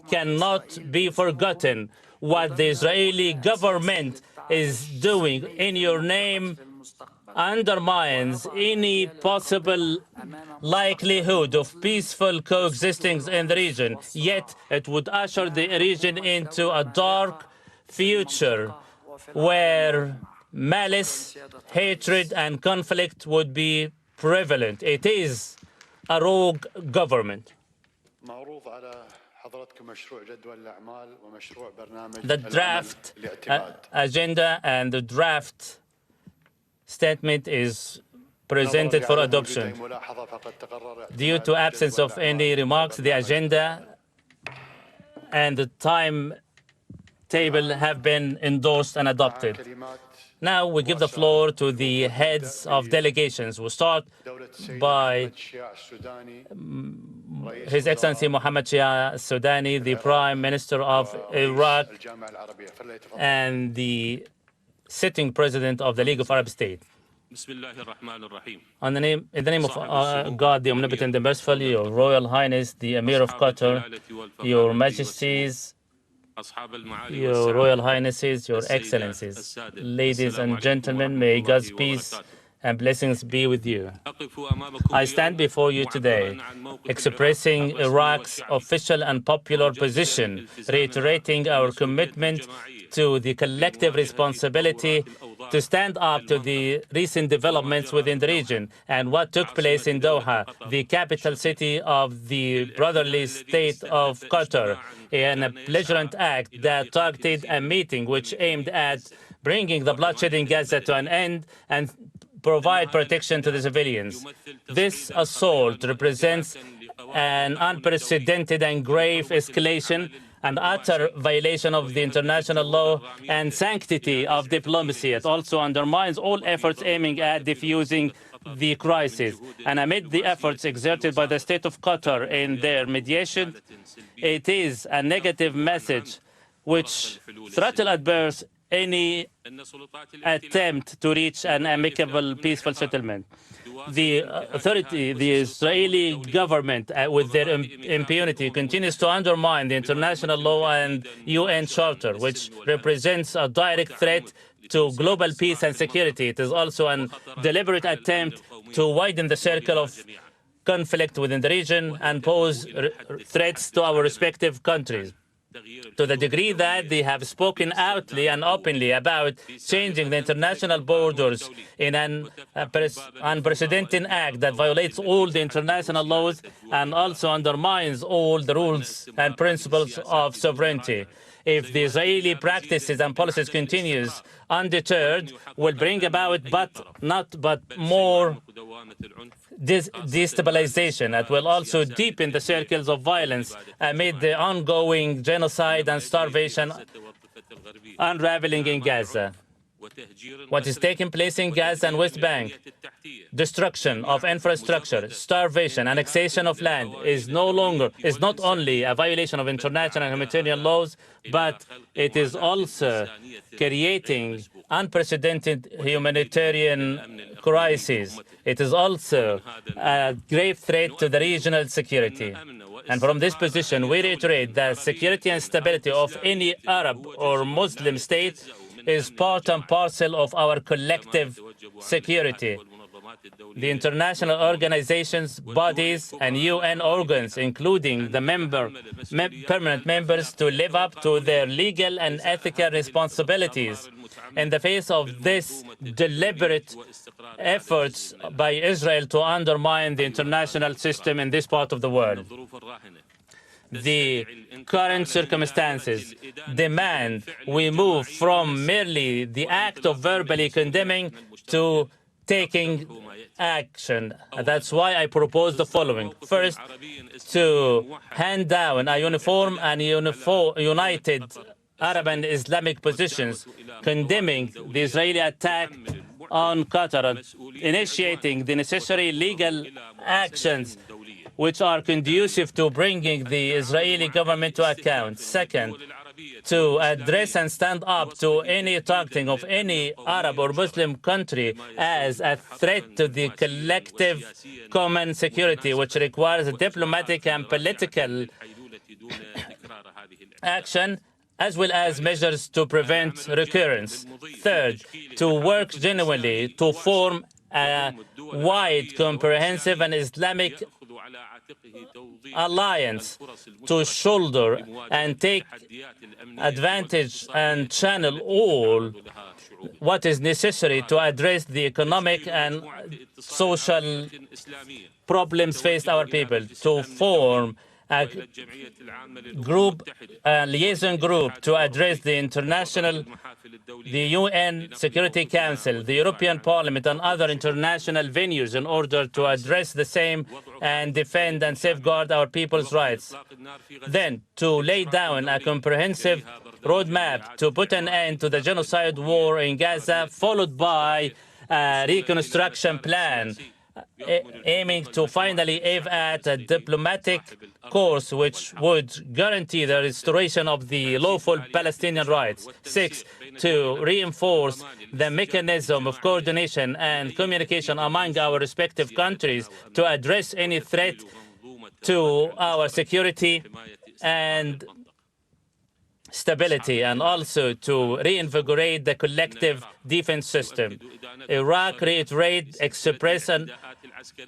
cannot be forgotten. What the Israeli government is doing in your name undermines any possible likelihood of peaceful coexistence in the region. Yet it would usher the region into a dark future where malice, hatred, and conflict would be prevalent. It is a rogue government. The draft agenda and the draft statement is presented for adoption. Due to absence of any remarks, the agenda and the timetable have been endorsed and adopted. Now we give the floor to the heads of delegations. We'll start by His Excellency Mohammed Shia Sudani, the Prime Minister of Iraq and the sitting President of the League of Arab States. In the name of God, the Omnipotent and Merciful, Your Royal Highness, the Emir of Qatar, Your Majesties, Your Royal Highnesses, Your Excellencies, ladies and gentlemen, may God's peace and blessings be with you. I stand before you today expressing Iraq's official and popular position, reiterating our commitment to the collective responsibility to stand up to the recent developments within the region and what took place in Doha, the capital city of the brotherly state of Qatar, in a belligerent act that targeted a meeting which aimed at bringing the bloodshed in Gaza to an end and provide protection to the civilians. This assault represents an unprecedented and grave escalation and utter violation of the international law and sanctity of diplomacy. It also undermines all efforts aiming at diffusing the crisis. And amid the efforts exerted by the state of Qatar in their mediation, it is a negative message which threatens at birth any attempt to reach an amicable, peaceful settlement. The Israeli government, with their impunity, continues to undermine the international law and UN Charter, which represents a direct threat to global peace and security. It is also a deliberate attempt to widen the circle of conflict within the region and pose threats to our respective countries. To the degree that they have spoken outly and openly about changing the international borders in an unprecedented act that violates all the international laws and also undermines all the rules and principles of sovereignty. If the Israeli practices and policies continues undeterred, will bring about but more destabilization. It will also deepen the circles of violence amid the ongoing genocide and starvation unraveling in Gaza. What is taking place in Gaza and West Bank, destruction of infrastructure, starvation, annexation of land, is not only a violation of international humanitarian laws, but it is also creating unprecedented humanitarian crises. It is also a grave threat to the regional security. And from this position, we reiterate that security and stability of any Arab or Muslim state is part and parcel of our collective security. The international organizations, bodies, and UN organs, including the permanent members, to live up to their legal and ethical responsibilities in the face of this deliberate efforts by Israel to undermine the international system in this part of the world. The current circumstances demand we move from merely the act of verbally condemning to taking action. That's why I propose the following. First, to hand down a uniform and united Arab and Islamic positions condemning the Israeli attack on Qatar and initiating the necessary legal actions which are conducive to bringing the Israeli government to account. Second, to address and stand up to any targeting of any Arab or Muslim country as a threat to the collective common security, which requires diplomatic and political action, as well as measures to prevent recurrence. Third, to work genuinely to form a wide, comprehensive, and Islamic alliance to shoulder and take advantage and channel all what is necessary to address the economic and social problems faced our people, to form a liaison group to address the UN Security Council, the European Parliament, and other international venues in order to address the same and defend and safeguard our people's rights. Then, to lay down a comprehensive roadmap to put an end to the genocide war in Gaza, followed by a reconstruction plan aiming to finally aim at a diplomatic course which would guarantee the restoration of the lawful Palestinian rights. 6, to reinforce the mechanism of coordination and communication among our respective countries to address any threat to our security and stability, and also to reinvigorate the collective defense system. Iraq reiterates expression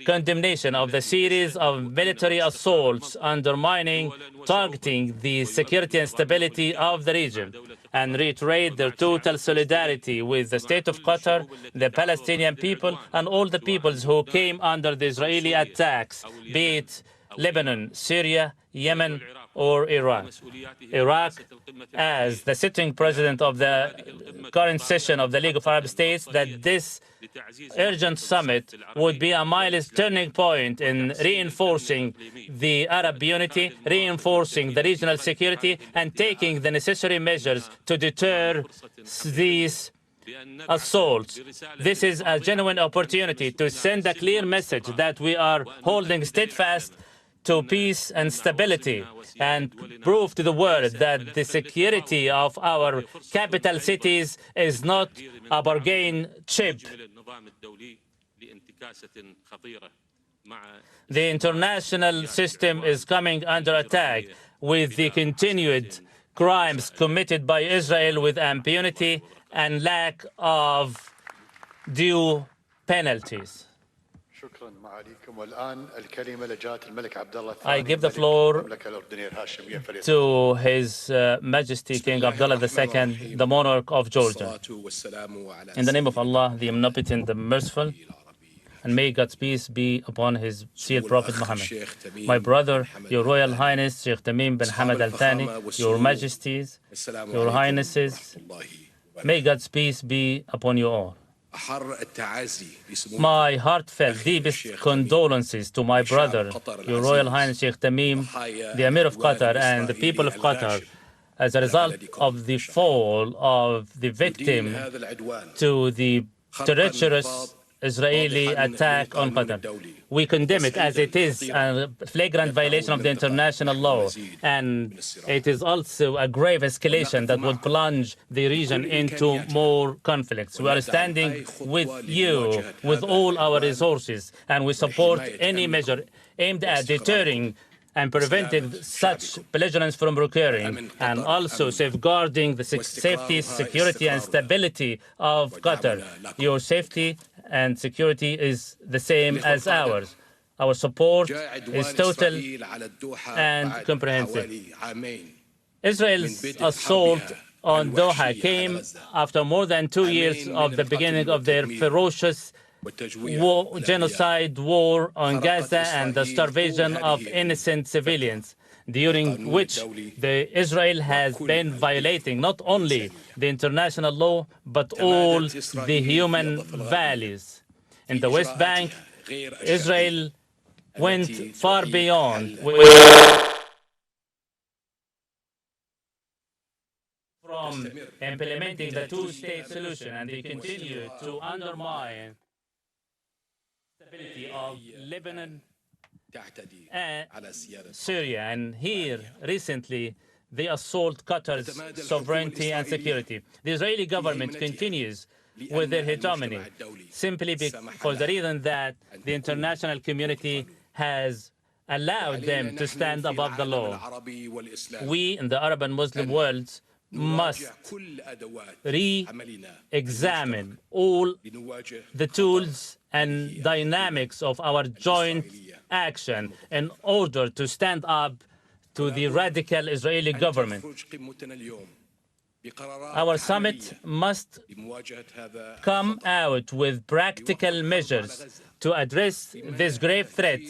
condemnation of the series of military assaults undermining, targeting the security and stability of the region, and reiterate their total solidarity with the state of Qatar, the Palestinian people, and all the peoples who came under the Israeli attacks, be it Lebanon, Syria, Yemen, or Iran. Iraq, as the sitting president of the current session of the League of Arab States, that this urgent summit would be a milestone turning point in reinforcing the Arab unity, reinforcing the regional security, and taking the necessary measures to deter these assaults. This is a genuine opportunity to send a clear message that we are holding steadfast to peace and stability, and prove to the world that the security of our capital cities is not a bargain chip. The international system is coming under attack with the continued crimes committed by Israel with impunity and lack of due penalties. I give the floor to His Majesty King Abdullah II, the monarch of Jordan. In the name of Allah, the Omnipotent, the Merciful, and may God's peace be upon His sealed Prophet Muhammad. My brother, Your Royal Highness, Sheikh Tamim bin Hamad Al Thani, Your Majesties, Your Highnesses, may God's peace be upon you all. My heartfelt, deepest condolences to my brother, Your Royal Highness Sheikh Tamim, the Emir of Qatar, and the people of Qatar, as a result of the fall of the victim to the treacherous Israeli attack on Qatar. We condemn it as it is a flagrant violation of the international law, and it is also a grave escalation that would plunge the region into more conflicts. We are standing with you with all our resources, and we support any measure aimed at deterring and preventing such belligerence from recurring, and also safeguarding the safety, security, and stability of Qatar. Your safety and security is the same as ours. Our support is total and comprehensive. Israel's assault on Doha came after more than 2 years of the beginning of their ferocious genocide war on Gaza and the starvation of innocent civilians, during which Israel has been violating not only the international law, but all the human values. In the West Bank, Israel went far beyond from implementing the two-state solution, and they continue to undermine stability of Lebanon and Syria. And here, recently, they assault Qatar's sovereignty and security. The Israeli government continues with their hegemony simply for the reason that the international community has allowed them to stand above the law. We in the Arab and Muslim worlds must re-examine all the tools and dynamics of our joint action in order to stand up to the radical Israeli government. Our summit must come out with practical measures to address this grave threat,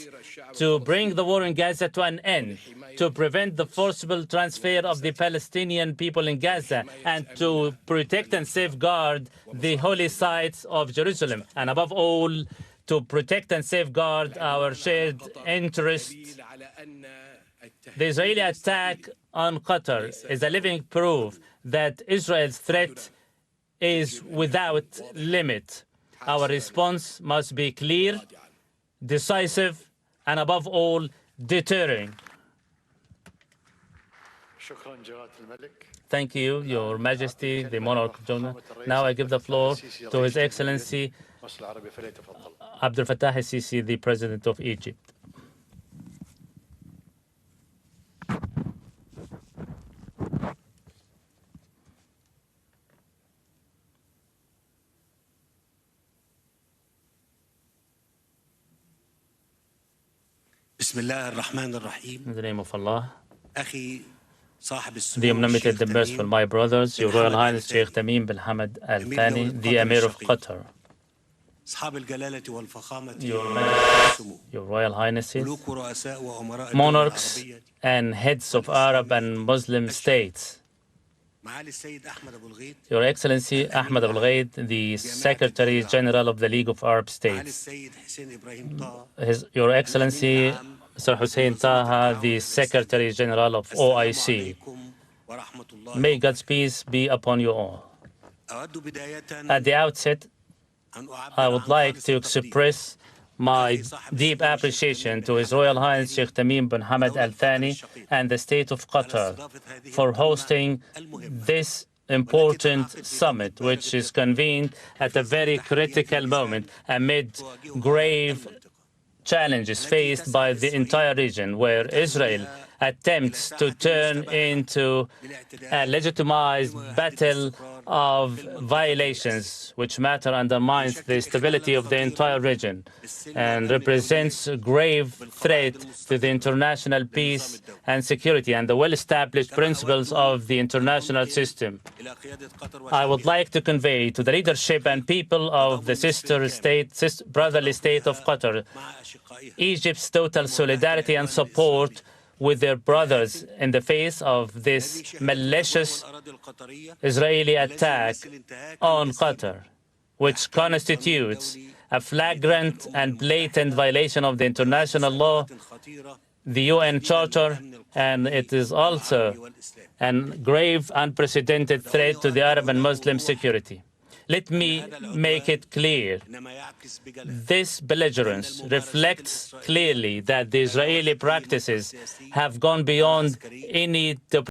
to bring the war in Gaza to an end, to prevent the forcible transfer of the Palestinian people in Gaza, and to protect and safeguard the holy sites of Jerusalem, and above all, to protect and safeguard our shared interests. The Israeli attack on Qatar is a living proof that Israel's threat is without limit. Our response must be clear, decisive, and above all, deterring. Thank you, Your Majesty, the Monarch of Jordan. Now I give the floor to His Excellency Abdel Fattah al-Sisi, the President of Egypt. In the name of Allah, the Omnipotent, the Merciful, my brothers, Your Royal Highness Sheikh Tamim bin Hamad Al Thani, the Emir of Qatar, Your Royal Highnesses, monarchs and heads of Arab and Muslim states, Your Excellency Ahmed Abul Ghaid, the Secretary General of the League of Arab States, Your Excellency Sir Hussain Taha, the Secretary General of OIC. May God's peace be upon you all. At the outset, I would like to express my deep appreciation to His Royal Highness Sheikh Tamim bin Hamad Al Thani and the State of Qatar for hosting this important summit, which is convened at a very critical moment amid grave challenges faced by the entire region, where Israel attempts to turn into a legitimized battle of violations, which matter undermines the stability of the entire region and represents a grave threat to the international peace and security and the well-established principles of the international system. I would like to convey to the leadership and people of the brotherly state of Qatar, Egypt's total solidarity and support with their brothers in the face of this malicious Israeli attack on Qatar, which constitutes a flagrant and blatant violation of the international law, the UN Charter, and it is also a grave, unprecedented threat to the Arab and Muslim security. Let me make it clear. This belligerence reflects clearly that the Israeli practices have gone beyond any